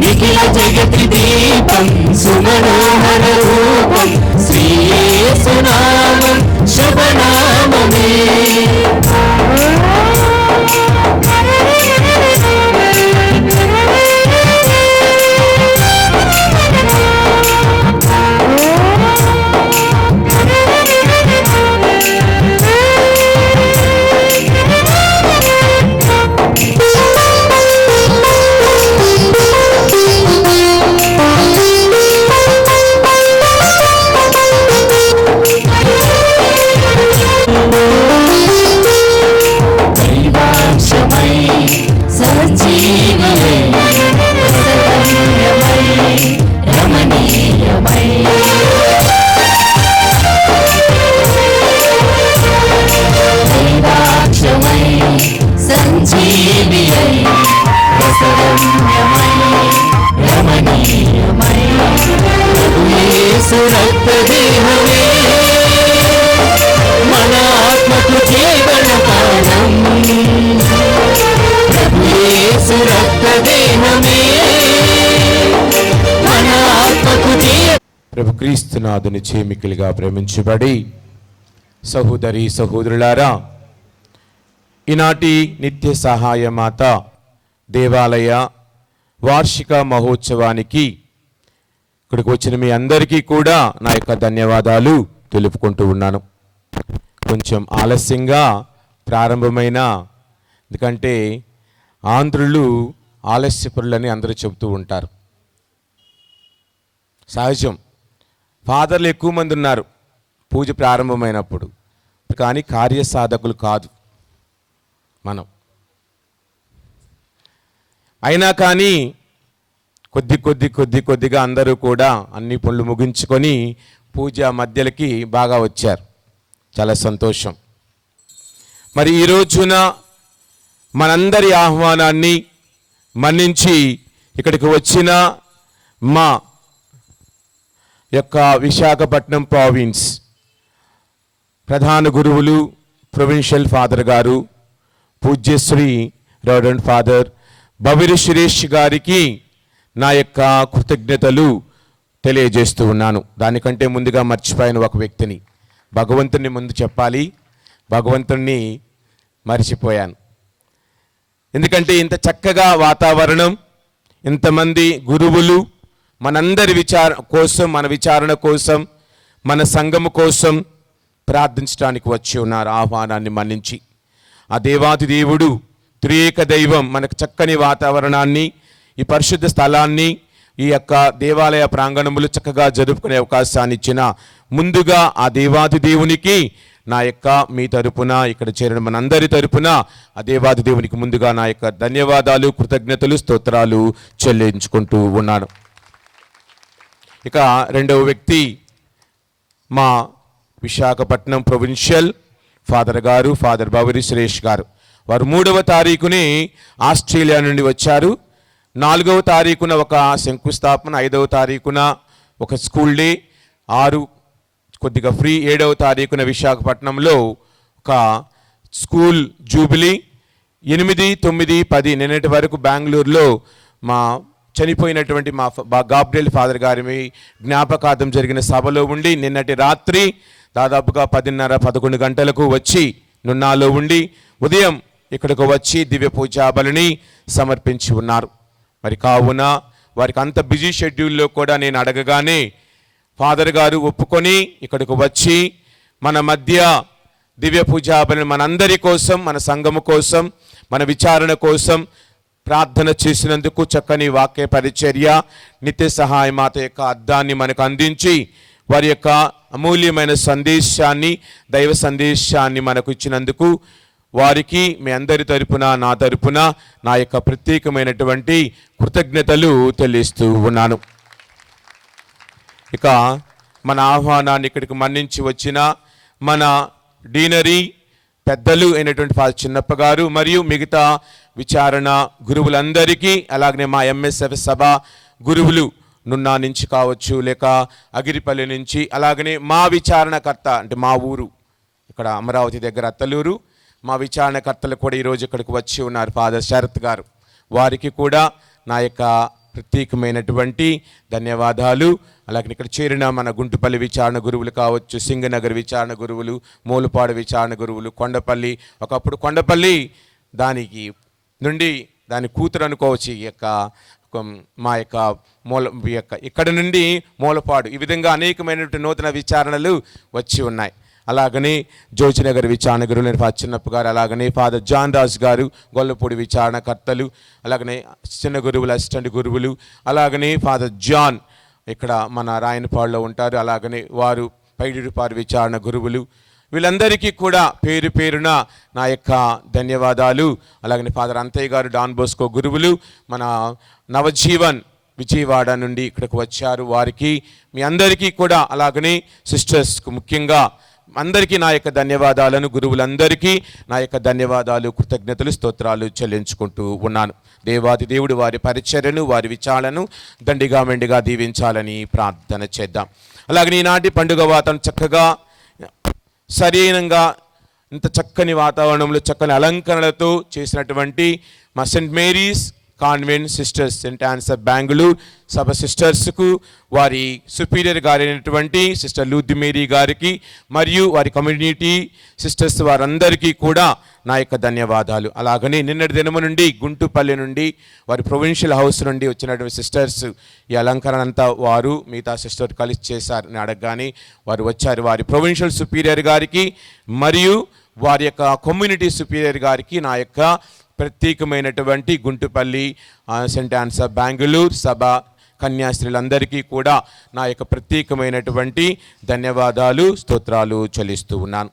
నిఖిల జగతి దీపం సుమనోహర రూపం శ్రీయేసునామం శుభనామమే దైవాంశమై సంజీవమై రసరమ్యమై రమణీయమై దైవాంశమై సంజీవియై రసరమ్యమై రమణీయమై ప్రభు యేసు రక్తదేహమే మన ఆత్మకు జీవన పానం ప్రభు యేసు రక్తదేహమే మన ఆత్మకు ప్రభు క్రీస్తునాథుని చేమికిలిగా ప్రేమించబడి సహోదరి సహోదరులారా, ఈనాటి నిత్య సహాయమాత దేవాలయ వార్షిక మహోత్సవానికి ఇక్కడికి వచ్చిన మీ అందరికీ కూడా నా యొక్క ధన్యవాదాలు తెలుపుకుంటూ ఉన్నాను. కొంచెం ఆలస్యంగా ప్రారంభమైన, ఎందుకంటే ఆంధ్రులు ఆలస్యపరులని అందరూ చెబుతూ ఉంటారు. సహజం, ఫాదర్లు ఎక్కువ మంది ఉన్నారు పూజ ప్రారంభమైనప్పుడు, కానీ కార్యసాధకులు కాదు మనం. అయినా కానీ కొద్దిగా అందరూ కూడా అన్ని పనులు ముగించుకొని పూజ మధ్యలకి బాగా వచ్చారు. చాలా సంతోషం. మరి ఈ రోజున మనందరి ఆహ్వానాన్ని మన్నించి ఇక్కడికి వచ్చిన మా యొక్క విశాఖపట్నం ప్రావిన్స్ ప్రధాన గురువులు ప్రొవిన్షియల్ ఫాదర్ గారు పూజ్యశ్రీ రెవరెండ్ ఫాదర్ బవిరి సురేష్ గారికి నా యొక్క కృతజ్ఞతలు తెలియజేస్తూ ఉన్నాను. దానికంటే ముందుగా మర్చిపోయిన ఒక వ్యక్తిని, భగవంతుని ముందు చెప్పాలి, భగవంతుణ్ణి మర్చిపోయాను. ఎందుకంటే ఇంత చక్కగా వాతావరణం, ఇంతమంది గురువులు మనందరి మన విచారణ కోసం, మన సంఘము కోసం ప్రార్థించడానికి వచ్చి ఉన్నారు ఆహ్వానాన్ని మన్నించి. ఆ దేవాది దేవుడు త్రియేక దైవం మనకు చక్కని వాతావరణాన్ని, ఈ పరిశుద్ధ స్థలాన్ని, ఈ యొక్క దేవాలయ ప్రాంగణములు చక్కగా జరుపుకునే అవకాశాన్ని ఇచ్చిన ముందుగా ఆ దేవాది దేవునికి నా యొక్క మీ తరపున, ఇక్కడ చేరిన మనందరి తరపున ఆ దేవాది దేవునికి ముందుగా నా యొక్క ధన్యవాదాలు, కృతజ్ఞతలు, స్తోత్రాలు చెల్లించుకుంటూ ఉన్నాను. ఇక రెండవ వ్యక్తి మా విశాఖపట్నం ప్రొవిన్షియల్ ఫాదర్ గారు, ఫాదర్ బవిరి సురేష్ గారు. వారు 3వ తారీఖుని ఆస్ట్రేలియా నుండి వచ్చారు. 4వ తారీఖున ఒక శంకుస్థాపన, 5వ తారీఖున ఒక స్కూల్ డే, 6 కొద్దిగా ఫ్రీ, 7వ తారీఖున విశాఖపట్నంలో ఒక స్కూల్ జూబిలీ, 8, 9, 10 నిన్నటి వరకు బెంగళూరులో మా చనిపోయినటువంటి మా గాబ్రియల్ ఫాదర్ గారి జ్ఞాపకార్థం జరిగిన సభలో ఉండి, నిన్నటి రాత్రి దాదాపుగా 10:30, 11 గంటలకు వచ్చి నున్నాలో ఉండి ఉదయం ఇక్కడికి వచ్చి దివ్య పూజాబలిని సమర్పించి ఉన్నారు. మరి కావున వారికి అంత బిజీ షెడ్యూల్లో కూడా నేను అడగగానే ఫాదర్ గారు ఒప్పుకొని ఇక్కడికి వచ్చి మన మధ్య దివ్య పూజాబలిని మనందరి కోసం, మన సంఘము కోసం, మన విచారణ కోసం ప్రార్థన చేసినందుకు, చక్కని వాక్య పరిచర్య, నిత్య సహాయ మాత యొక్క అద్దాన్ని మనకు అందించి వారి యొక్క అమూల్యమైన సందేశాన్ని, దైవ సందేశాన్ని మనకు ఇచ్చినందుకు వారికి మీ అందరి తరపున, నా తరపున నా యొక్క ప్రత్యేకమైనటువంటి కృతజ్ఞతలు తెలియస్తూ ఉన్నాను. ఇక మన ఆహ్వానాన్ని ఇక్కడికి మన్నించి వచ్చిన మన డీనరీ పెద్దలు అయినటువంటి ఫాదర్ చిన్నప్ప గారు మరియు మిగతా విచారణ గురువులందరికీ, అలాగనే మా ఎంఎస్ఎఫ్ సభ గురువులు నున్నా నుంచి కావచ్చు, లేక అగిరిపల్లి నుంచి, అలాగనే మా విచారణకర్త అంటే మా ఊరు ఇక్కడ అమరావతి దగ్గర అత్తలూరు, మా విచారణకర్తలు కూడా ఈరోజు ఇక్కడికి వచ్చి ఉన్నారు, ఫాదర్ శరత్ గారు. వారికి కూడా నా యొక్క ప్రత్యేకమైనటువంటి ధన్యవాదాలు. అలాగే ఇక్కడ చేరిన మన గుంటుపల్లి విచారణ గురువులు కావచ్చు, సింగనగర్ విచారణ గురువులు, మూలపాడు విచారణ గురువులు, కొండపల్లి, ఒకప్పుడు కొండపల్లి దానికి నుండి దాని కూతురు అనుకోవచ్చు, ఈ యొక్క మా యొక్క ఇక్కడ నుండి మూలపాడు, ఈ విధంగా అనేకమైనటువంటి నూతన విచారణలు వచ్చి ఉన్నాయి. అలాగనే జోజినగర్ విచారణ గురువులు ఫాదర్ చిన్నప్ప గారు, అలాగనే ఫాదర్ జాన్ రాజు గారు గొల్లపూడి విచారణకర్తలు, అలాగనే చిన్న గురువులు, అసిస్టెంట్ గురువులు, అలాగనే ఫాదర్ జాన్ ఇక్కడ మన రాయనపాడులో ఉంటారు, అలాగనే వారు పైడిపారు విచారణ గురువులు. వీళ్ళందరికీ కూడా పేరు పేరున నా యొక్క ధన్యవాదాలు. అలాగనే ఫాదర్ అంతయ్య గారు డాన్ బోస్కో గురువులు మన నవజీవన్ విజయవాడ నుండి ఇక్కడికి వచ్చారు, వారికి మీ అందరికీ కూడా, అలాగనే సిస్టర్స్కు ముఖ్యంగా అందరికీ నా యొక్క ధన్యవాదాలను, గురువులందరికీ నా యొక్క ధన్యవాదాలు, కృతజ్ఞతలు, స్తోత్రాలు చెల్లించుకుంటూ ఉన్నాను. దేవాది దేవుడు వారి పరిచర్యను, వారి విచారణను దండిగా మెండిగా దీవించాలని ప్రార్థన చేద్దాం. అలాగే ఈనాటి పండుగ వాతావరణం చక్కగా సరైనంగా ఇంత చక్కని వాతావరణంలో చక్కని అలంకరణలతో చేసినటువంటి మా Saint Mary's convent sisters Saint answer Bengaluru సభ సిస్టర్స్కు, వారి సుపీరియర్ గారైనటువంటి సిస్టర్ లూది మేరీ గారికి మరియు వారి కమ్యూనిటీ సిస్టర్స్ వారందరికీ కూడా నా యొక్క ధన్యవాదాలు. అలాగనే నిన్నటి దినము నుండి గుంటుపల్లి నుండి వారి ప్రొవిన్షియల్ హౌస్ నుండి వచ్చినటువంటి సిస్టర్స్ ఈ అలంకరణ అంతా వారు మిగతా సిస్టర్ కలిసి చేశారని అడగగానే వారు వచ్చారు. వారి ప్రొవిన్షియల్ సుపీరియర్ గారికి మరియు వారి యొక్క కమ్యూనిటీ సుపీరియర్ గారికి నా యొక్క ప్రత్యేకమైనటువంటి గుంటుపల్లి సెయింట్ ఆన్సర్ బెంగళూరు సభ కన్యాస్త్రీలందరికీ కూడా నా యొక్క ప్రత్యేకమైనటువంటి ధన్యవాదాలు, స్తోత్రాలు చెల్లిస్తూ ఉన్నాను.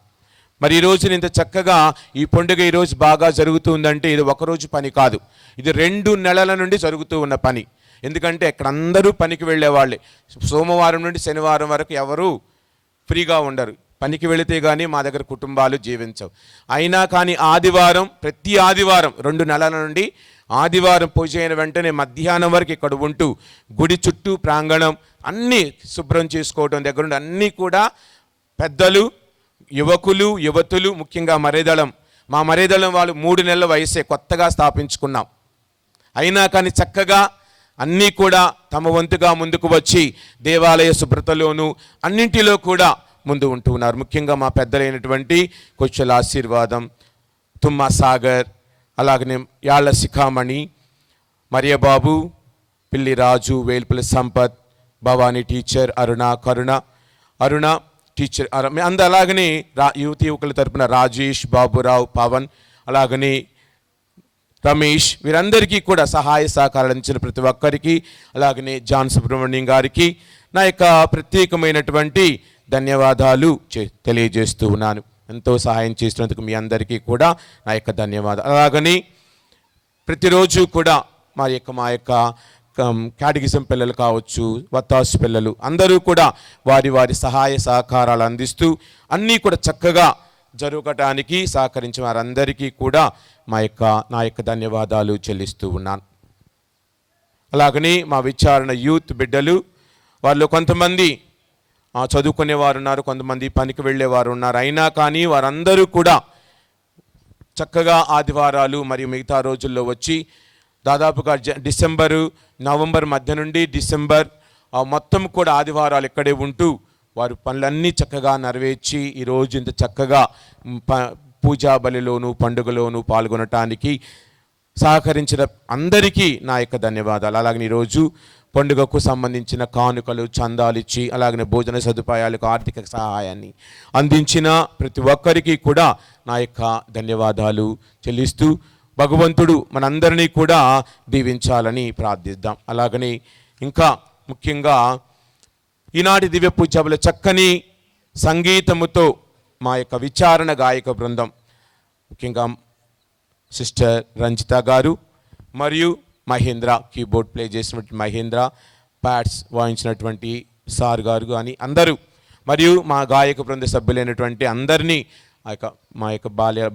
మరి ఈరోజు ఇంత చక్కగా ఈ పండుగ ఈరోజు బాగా జరుగుతుందంటే ఇది ఒకరోజు పని కాదు, ఇది 2 నెలల నుండి జరుగుతూ ఉన్న పని. ఎందుకంటే ఇక్కడ అందరూ పనికి వెళ్ళేవాళ్ళే, సోమవారం నుండి శనివారం వరకు ఎవరు ఫ్రీగా ఉండరు, పనికి వెళితే కానీ మా దగ్గర కుటుంబాలు జీవించవు. అయినా కానీ ఆదివారం, ప్రతి ఆదివారం 2 నెలల నుండి ఆదివారం పూజ అయిన వెంటనే మధ్యాహ్నం వరకు ఇక్కడ ఉంటూ గుడి చుట్టూ ప్రాంగణం అన్నీ శుభ్రం చేసుకోవడం దగ్గర నుండి అన్నీ కూడా పెద్దలు, యువకులు, యువతులు, ముఖ్యంగా మరేదళం, మా మరేదళం వాళ్ళు 3 నెలల వయసే కొత్తగా స్థాపించుకున్నాం. అయినా కానీ చక్కగా అన్నీ కూడా తమ వంతుగా ముందుకు వచ్చి దేవాలయ శుభ్రతలోనూ అన్నింటిలో కూడా ముందు ఉంటూ ఉన్నారు. ముఖ్యంగా మా పెద్దలైనటువంటి కొచ్చెల ఆశీర్వాదం, తుమ్మా సాగర్, అలాగనే యాళ్ళ శిఖామణి, మరియబాబు, పిల్లి రాజు, వేల్పల్లి సంపత్, భవానీ టీచర్, అరుణ టీచర్, అలాగనే యువతి యువకుల తరపున రాజేష్, బాబురావు, పవన్, అలాగనే రమేష్, వీరందరికీ కూడా సహాయ సహకారాలు అందించిన ప్రతి ఒక్కరికి, అలాగనే జాన్ సుబ్రహ్మణ్యం గారికి నా యొక్క ప్రత్యేకమైనటువంటి ధన్యవాదాలు తెలియజేస్తూ ఉన్నాను. ఎంతో సహాయం చేస్తున్నందుకు మీ అందరికీ కూడా నా యొక్క ధన్యవాదాలు. అలాగని ప్రతిరోజు కూడా మా యొక్క క్యాటగిజం పిల్లలు కావచ్చు, వత్తాసు పిల్లలు అందరూ కూడా వారి వారి సహాయ సహకారాలు అందిస్తూ అన్నీ కూడా చక్కగా జరగటానికి సహకరించిన వారందరికీ కూడా నా యొక్క ధన్యవాదాలు చెల్లిస్తూ ఉన్నాను. అలాగని మా విచారణ యూత్ బిడ్డలు, వాళ్ళు కొంతమంది చదువుకునేవారు ఉన్నారు, కొంతమంది పనికి వెళ్ళేవారు ఉన్నారు. అయినా కానీ వారందరూ కూడా చక్కగా ఆదివారాలు మరియు మిగతా రోజుల్లో వచ్చి దాదాపుగా నవంబర్ మధ్య నుండి డిసెంబర్ మొత్తం కూడా ఆదివారాలు ఇక్కడే ఉంటూ వారు పనులన్నీ చక్కగా నెరవేర్చి ఈరోజు ఇంత చక్కగా పూజా బలిలోను పండుగలోను పాల్గొనటానికి సహకరించిన అందరికీ నా యొక్క ధన్యవాదాలు. అలాగే ఈరోజు పండుగకు సంబంధించిన కానుకలు, చందాలు ఇచ్చి అలాగనే భోజన సదుపాయాలకు ఆర్థిక సహాయాన్ని అందించిన ప్రతి ఒక్కరికి కూడా నా యొక్క ధన్యవాదాలు చెల్లిస్తూ భగవంతుడు మనందరినీ కూడా దీవించాలని ప్రార్థిద్దాం. అలాగని ఇంకా ముఖ్యంగా ఈనాటి దివ్య పూజల చక్కని సంగీతముతో మా యొక్క విచారణ గాయక బృందం, ముఖ్యంగా సిస్టర్ రంజిత గారు మరియు మహేంద్ర కీబోర్డ్ ప్లే చేసినటువంటి మహేంద్ర, ప్యాడ్స్ వాయించినటువంటి సార్ గారు కానీ అందరూ, మరియు మా గాయక బృంద సభ్యులైనటువంటి అందరినీ, మా యొక్క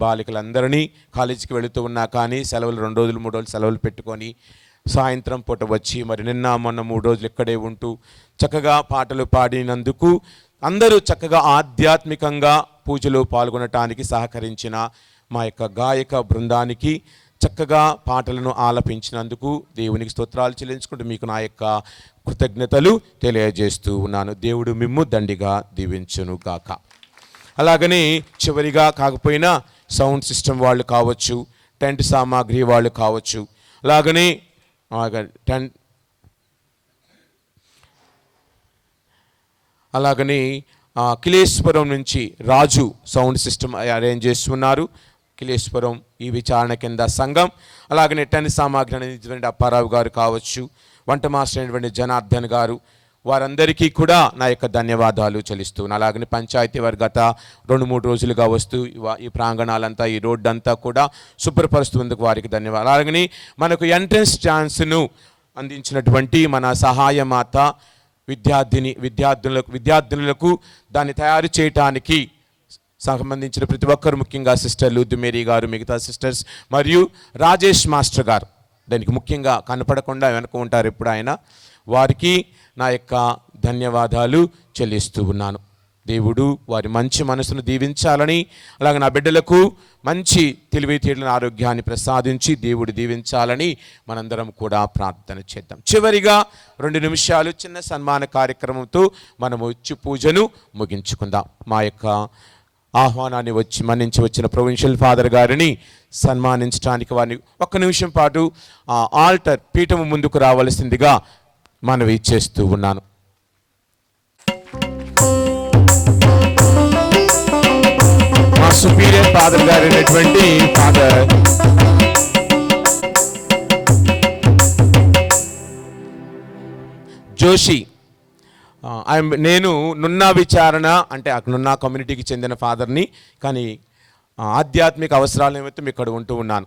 బాలికలందరినీ కాలేజీకి వెళుతూ ఉన్నా కానీ సెలవులు 2 రోజులు 3 రోజులు సెలవులు పెట్టుకొని సాయంత్రం పూట వచ్చి మరి నిన్న మొన్న 3 రోజులు ఇక్కడే ఉంటూ చక్కగా పాటలు పాడినందుకు అందరూ చక్కగా ఆధ్యాత్మికంగా పూజలో పాల్గొనటానికి సహకరించిన మా యొక్క గాయక బృందానికి, చక్కగా పాటలను ఆలపించినందుకు దేవునికి స్తోత్రాలు చెల్లించుకుంటూ మీకు నా యొక్క కృతజ్ఞతలు తెలియజేస్తూ ఉన్నాను. దేవుడు మిమ్ము దండిగా దీవించును గాక. అలాగనే చివరిగా కాకపోయినా సౌండ్ సిస్టమ్ వాళ్ళు కావచ్చు, టెంట్ సామాగ్రి వాళ్ళు కావచ్చు, అలాగనే కిలేశ్వరం నుంచి రాజు సౌండ్ సిస్టమ్ అరేంజ్ చేస్తున్నారు. కిలేశ్వరం ఈ విచారణ కింద సంఘం, అలాగనే టెంట్ సామాగ్రి అనేది అప్పారావు గారు కావచ్చు, వంట మాస్టర్ అయినటువంటి జనార్దన్ గారు, వారందరికీ కూడా నా యొక్క ధన్యవాదాలు చెల్లిస్తున్నాను. అలాగనే పంచాయతీ వారు గత 2-3 రోజులుగా వస్తూ ఈ ప్రాంగణాలంతా, ఈ రోడ్డు అంతా కూడా శుభ్రపరుస్తున్నందుకు వారికి ధన్యవాదాలు. అలాగని మనకు ఎంట్రన్స్ ఛాన్స్ను అందించినటువంటి మన సహాయమాత విద్యార్థులకు దాన్ని తయారు చేయటానికి సంబంధించిన ప్రతి ఒక్కరు, ముఖ్యంగా సిస్టర్ లూత్ మేరీ గారు, మిగతా సిస్టర్స్ మరియు రాజేష్ మాస్టర్ గారు, దానికి ముఖ్యంగా కనపడకుండా వెనుక ఉంటారు ఎప్పుడు ఆయన, వారికి నా యొక్క ధన్యవాదాలు చెల్లిస్తూ ఉన్నాను. దేవుడు వారి మంచి మనసును దీవించాలని, అలాగే నా బిడ్డలకు మంచి తెలివితేటలను, ఆరోగ్యాన్ని ప్రసాదించి దేవుడు దీవించాలని మనందరం కూడా ప్రార్థన చేద్దాం. చివరిగా 2 నిమిషాలు చిన్న సన్మాన కార్యక్రమంతో మనము వచ్చి పూజను ముగించుకుందాం. మా యొక్క ఆహ్వానాన్ని మన్నించి వచ్చిన ప్రొవిన్షియల్ ఫాదర్ గారిని సన్మానించడానికి వారిని 1 నిమిషం పాటు ఆల్టర్ పీఠము ముందుకు రావాల్సిందిగా మనవి చేస్తూ ఉన్నాను. మా సుపీరియర్ ఫాదర్ గారు అయినటువంటి ఫాదర్ జోషి, నేను నున్నా విచారణ అంటే నున్నా కమ్యూనిటీకి చెందిన ఫాదర్ని, కానీ ఆధ్యాత్మిక అవసరాల నిమిత్తం ఇక్కడ ఉంటూ ఉన్నాను.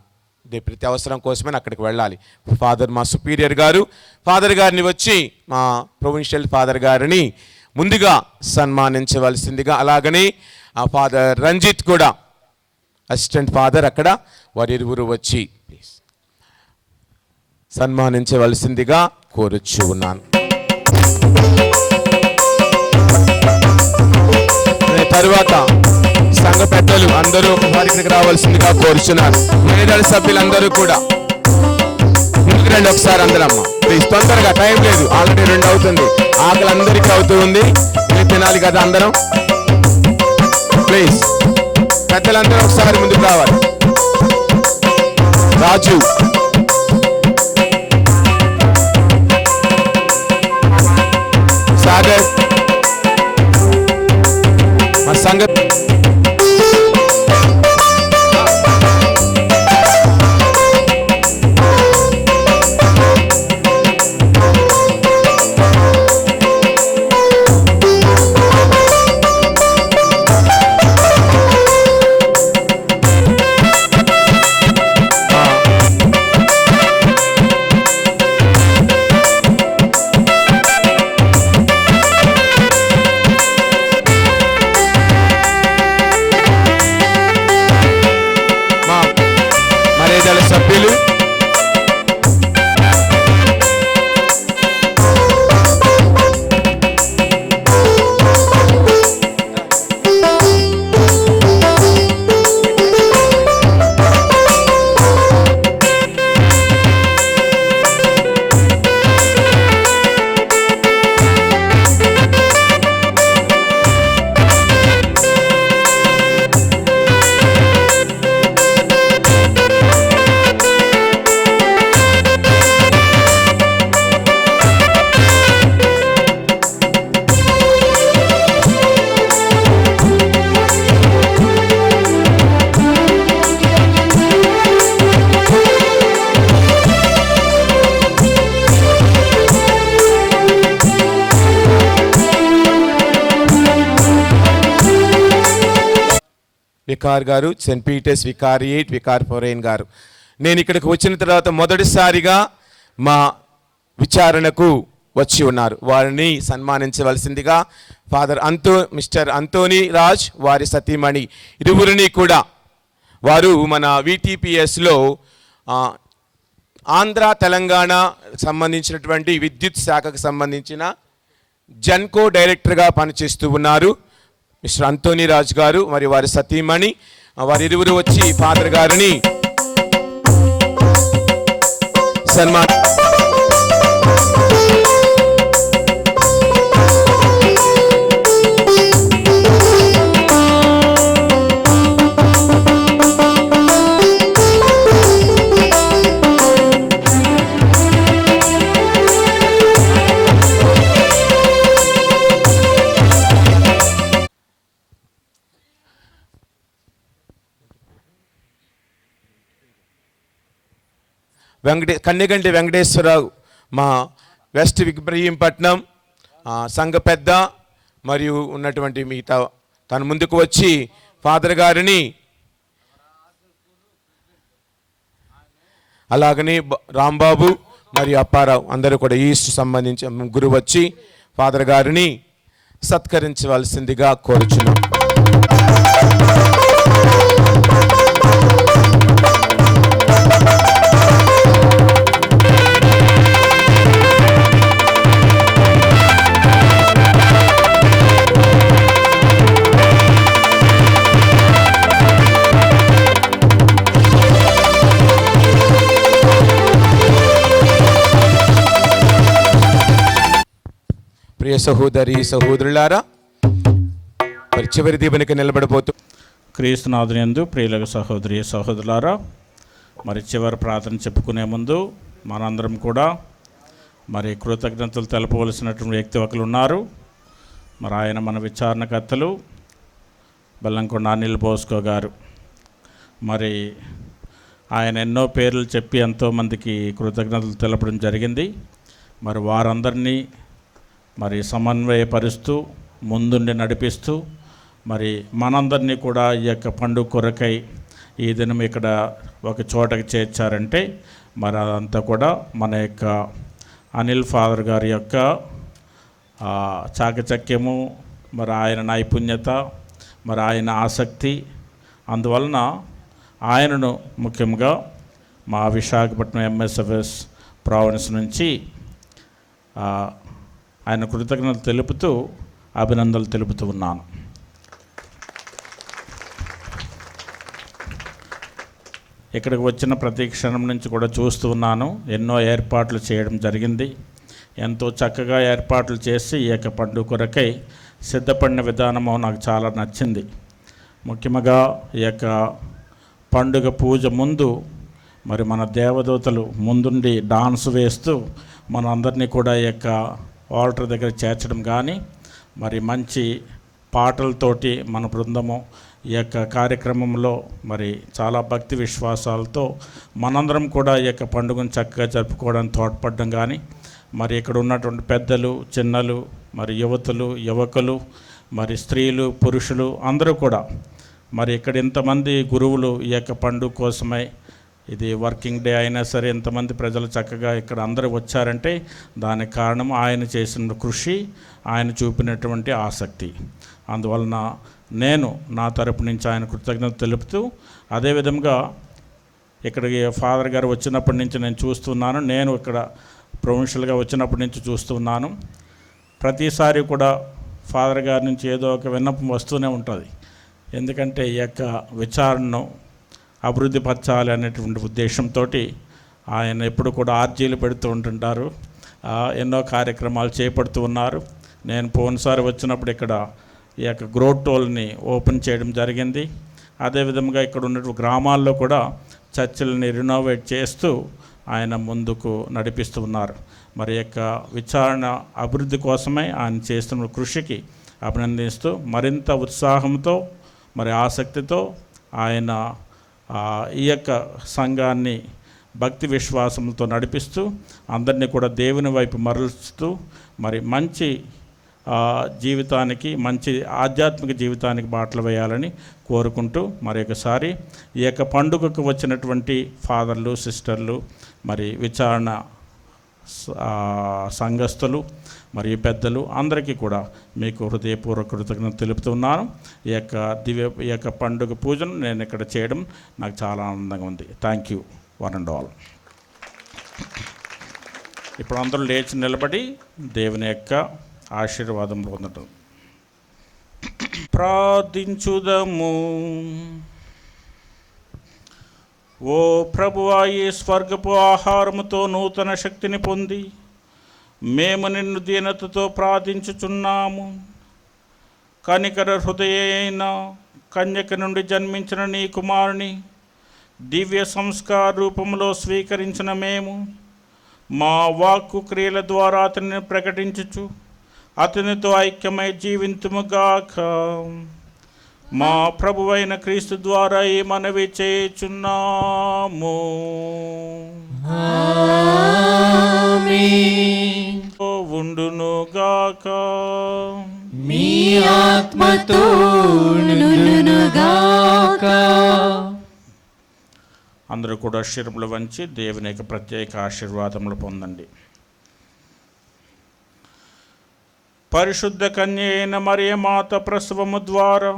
ప్రతి అవసరం కోసమే అక్కడికి వెళ్ళాలి. ఫాదర్ మా సుపీరియర్ గారు, ఫాదర్ గారిని వచ్చి మా ప్రొవిన్షియల్ ఫాదర్ గారిని ముందుగా సన్మానించవలసిందిగా, అలాగనే ఆ ఫాదర్ రంజిత్ కూడా అసిస్టెంట్ ఫాదర్ అక్కడ, వారిరువురు వచ్చి ప్లీజ్ సన్మానించవలసిందిగా కోరుచు ఉన్నాను. తరువాత సంఘ పెద్దలు అందరూ వారికి రావాల్సిందిగా కోరుచున్నారు. మేడల సభ్యులందరూ కూడా ముందుకు రండి ఒకసారి అందరమ్మ ప్లీజ్, తొందరగా, టైం లేదు, ఆల్రెడీ 2 అవుతుంది, ఆకలి అందరికీ అవుతూ ఉంది, తినాలి కదా అందరం. ప్లీజ్ పెద్దలందరూ ఒకసారి ముందుకు రావాలి. రాజు, సాగర్, మా సంఘ వికార్ గారు, సెయింట్ పీటర్స్ వికారియేట్ వికార్ ఫొరైన్ గారు. నేను ఇక్కడికి వచ్చిన తర్వాత మొదటిసారిగా మా విచారణకు వచ్చి ఉన్నారు. వారిని సన్మానించవలసిందిగా మిస్టర్ అంతోనీ రాజ్, వారి సతీమణి ఇరువురిని కూడా, వారు మన VTPSలో ఆంధ్ర తెలంగాణ సంబంధించినటువంటి విద్యుత్ శాఖకు సంబంధించిన జన్కో డైరెక్టర్గా పనిచేస్తూ ఉన్నారు. మిస్టర్ అంతోనీ రాజ్ గారు మరియు వారి సతీమణి, వారిరువురు వచ్చి ఫాదర్ గారిని సన్మాన్ కన్నెగంటి వెంకటేశ్వరరావు, మా వెస్ట్ ఇబ్రహీంపట్నం సంఘ పెద్ద మరియు ఉన్నటువంటి మిగతా, తను ముందుకు వచ్చి ఫాదర్ గారిని, అలాగనే రాంబాబు మరియు అప్పారావు అందరూ కూడా ఈస్ట్ సంబంధించి ముగ్గురు వచ్చి ఫాదర్ గారిని సత్కరించవలసిందిగా కోరుచున్నాం. ప్రియ సహోదరి సహోదరులారా, మరి చివరి దీవెనకి నిలబడిపోతూ క్రీస్తునాథునియందు ప్రియులకు సహోదరి సహోదరులారా, మరి చివరి ప్రార్థన చెప్పుకునే ముందు మనందరం కూడా మరి కృతజ్ఞతలు తెలపవలసినటువంటి వ్యక్తి ఒకరు ఉన్నారు. మరి ఆయన మన విచారణకర్తలు బెల్లంకొండ అనిల్ బోస్కో గారు. మరి ఆయన ఎన్నో పేర్లు చెప్పి ఎంతోమందికి కృతజ్ఞతలు తెలపడం జరిగింది. మరి వారందరినీ మరి సమన్వయపరుస్తూ ముందుండి నడిపిస్తూ మరి మనందరినీ కూడా ఈ యొక్క పండుగ కొరకై ఈ దినం ఇక్కడ ఒక చోటకి చేర్చారంటే మరి అదంతా కూడా మన యొక్క అనిల్ ఫాదర్ గారి యొక్క చాకచక్యము, మరి ఆయన నైపుణ్యత, మరి ఆయన ఆసక్తి, అందువలన ఆయనను ముఖ్యంగా మా విశాఖపట్నం MSFS ప్రావిన్స్ నుంచి ఆయన కృతజ్ఞతలు తెలుపుతూ అభినందనలు తెలుపుతూ ఉన్నాను. ఇక్కడికి వచ్చిన ప్రతి క్షణం నుంచి కూడా చూస్తూ ఉన్నాను. ఎన్నో ఏర్పాట్లు చేయడం జరిగింది. ఎంతో చక్కగా ఏర్పాట్లు చేసి ఈ యొక్క పండుగ కొరకై సిద్ధపడిన విధానము నాకు చాలా నచ్చింది. ముఖ్యంగా ఈ యొక్క పండుగ పూజ ముందు మరి మన దేవదూతలు ముందుండి డాన్స్ వేస్తూ మనందరినీ కూడా ఈ యొక్క ఆల్టర్ దగ్గర చేర్చడం కానీ, మరి మంచి పాటలతోటి మన బృందము ఈ యొక్క కార్యక్రమంలో మరి చాలా భక్తి విశ్వాసాలతో మనందరం కూడా ఈ యొక్క పండుగను చక్కగా జరుపుకోవడానికి తోడ్పడడం కానీ, మరి ఇక్కడ ఉన్నటువంటి పెద్దలు, చిన్నలు, మరి యువతులు, యువకులు, మరి స్త్రీలు, పురుషులు అందరూ కూడా మరి ఇక్కడ ఇంతమంది గురువులు ఈ యొక్క పండుగ కోసమై, ఇది వర్కింగ్ డే అయినా సరే ఇంతమంది ప్రజలు చక్కగా ఇక్కడ అందరూ వచ్చారంటే దానికి కారణం ఆయన చేసిన కృషి, ఆయన చూపినటువంటి ఆసక్తి. అందువలన నేను నా తరపు నుంచి ఆయన కృతజ్ఞత తెలుపుతూ, అదేవిధంగా ఇక్కడికి ఫాదర్ గారు వచ్చినప్పటి నుంచి నేను చూస్తున్నాను, నేను ఇక్కడ ప్రొవిన్షియల్గా వచ్చినప్పటి నుంచి చూస్తున్నాను. ప్రతిసారి కూడా ఫాదర్ గారి నుంచి ఏదో ఒక విన్నపం వస్తూనే ఉంటుంది. ఎందుకంటే ఈ యొక్క విచారణను అభివృద్ధి పరచాలి అనేటువంటి ఉద్దేశంతో ఆయన ఎప్పుడు కూడా ఆర్జీలు పెడుతూ ఉంటుంటారు. ఎన్నో కార్యక్రమాలు చేపడుతూ ఉన్నారు. నేను పోయినసారి వచ్చినప్పుడు ఇక్కడ ఈ యొక్క గ్రోటోల్ని ఓపెన్ చేయడం జరిగింది. అదేవిధంగా ఇక్కడ ఉన్న గ్రామాల్లో కూడా చర్చిలని రినోవేట్ చేస్తూ ఆయన ముందుకు నడిపిస్తూ ఉన్నారు. మరి యొక్క విచారణ అభివృద్ధి కోసమే ఆయన చేస్తున్న కృషికి అభినందిస్తూ మరింత ఉత్సాహంతో మరి ఆసక్తితో ఆయన ఈ యొక్క సంఘాన్ని భక్తి విశ్వాసంతో నడిపిస్తూ అందరినీ కూడా దేవుని వైపు మరలుస్తూ మరి మంచి జీవితానికి, మంచి ఆధ్యాత్మిక జీవితానికి బాటలు వేయాలని కోరుకుంటూ మరొకసారి ఈ యొక్క పండుగకు వచ్చినటువంటి ఫాదర్లు, సిస్టర్లు, మరి విచారణ సంఘస్థులు మరియు పెద్దలు అందరికీ కూడా మీకు హృదయపూర్వక కృతజ్ఞతలు తెలుపుతున్నాను. ఈ యొక్క పండుగ పూజను నేను ఇక్కడ చేయడం నాకు చాలా ఆనందంగా ఉంది. Thank you one and all. ఇప్పుడు అందరూ లేచి నిలబడి దేవుని యొక్క ఆశీర్వాదం పొందటం. ప్రార్థించుదము. ఓ ప్రభువా, ఈ స్వర్గపు ఆహారముతో నూతన శక్తిని పొంది మేము నిన్ను దీనతతో ప్రార్థించుచున్నాము. కనికర హృదయైన కన్యక నుండి జన్మించిన నీ కుమారుని దివ్య సంస్కార రూపంలో స్వీకరించిన మేము మా వాక్కు క్రియల ద్వారా అతనిని ప్రకటించుచు అతనితో ఐక్యమై జీవింతుముగాక. మా ప్రభువైన క్రీస్తు ద్వారా ఈ మనవి చేయుచున్నాము. ఉండునుగాక. మీ ఆత్మతోనుగాక. అందరూ కూడా శిరములు వంచి దేవుని యొక్క ప్రత్యేక ఆశీర్వాదములు పొందండి. పరిశుద్ధ కన్య అయిన మరియమాత ప్రసవము ద్వారా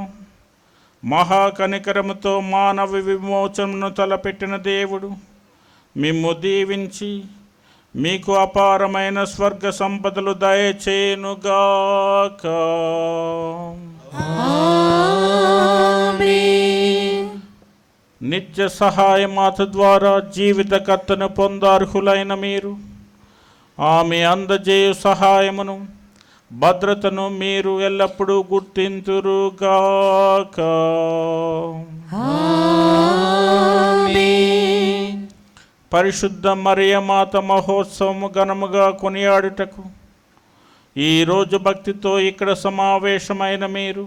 మహాకనికరముతో మానవ విమోచనను తలపెట్టిన దేవుడు మిమ్ము దీవించి మీకు అపారమైన స్వర్గ సంపదలు దయచేయునుగాక. నిత్య సహాయమాత ద్వారా జీవితకర్తను పొందార్హులైన మీరు ఆమె అందజేయు సహాయమును, భద్రతను మీరు ఎల్లప్పుడూ గుర్తింతురుగాక. పరిశుద్ధ మరియమాత మహోత్సవము ఘనముగా కొనియాడుటకు ఈరోజు భక్తితో ఇక్కడ సమావేశమైన మీరు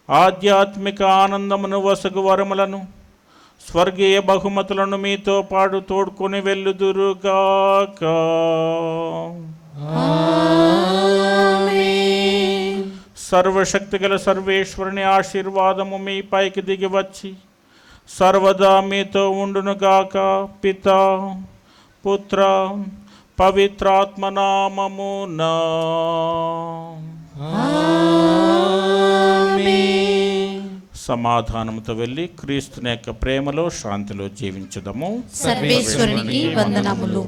ఆధ్యాత్మిక ఆనందమును, వసగు వరములను, స్వర్గీయ బహుమతులను మీతో పాటు తోడుకొని వెళ్ళుదురుగాక. సర్వశక్తిగల సర్వేశ్వరుని ఆశీర్వాదము మీ పైకి దిగి వచ్చి సర్వదా మీతో ఉండునుగాక. పితా, పుత్ర, పవిత్రాత్మ నామమునా. సమాధానముతో వెళ్ళి క్రీస్తుని యొక్క ప్రేమలో, శాంతిలో జీవించుదము. సర్వేశ్వరునికి వందనములు.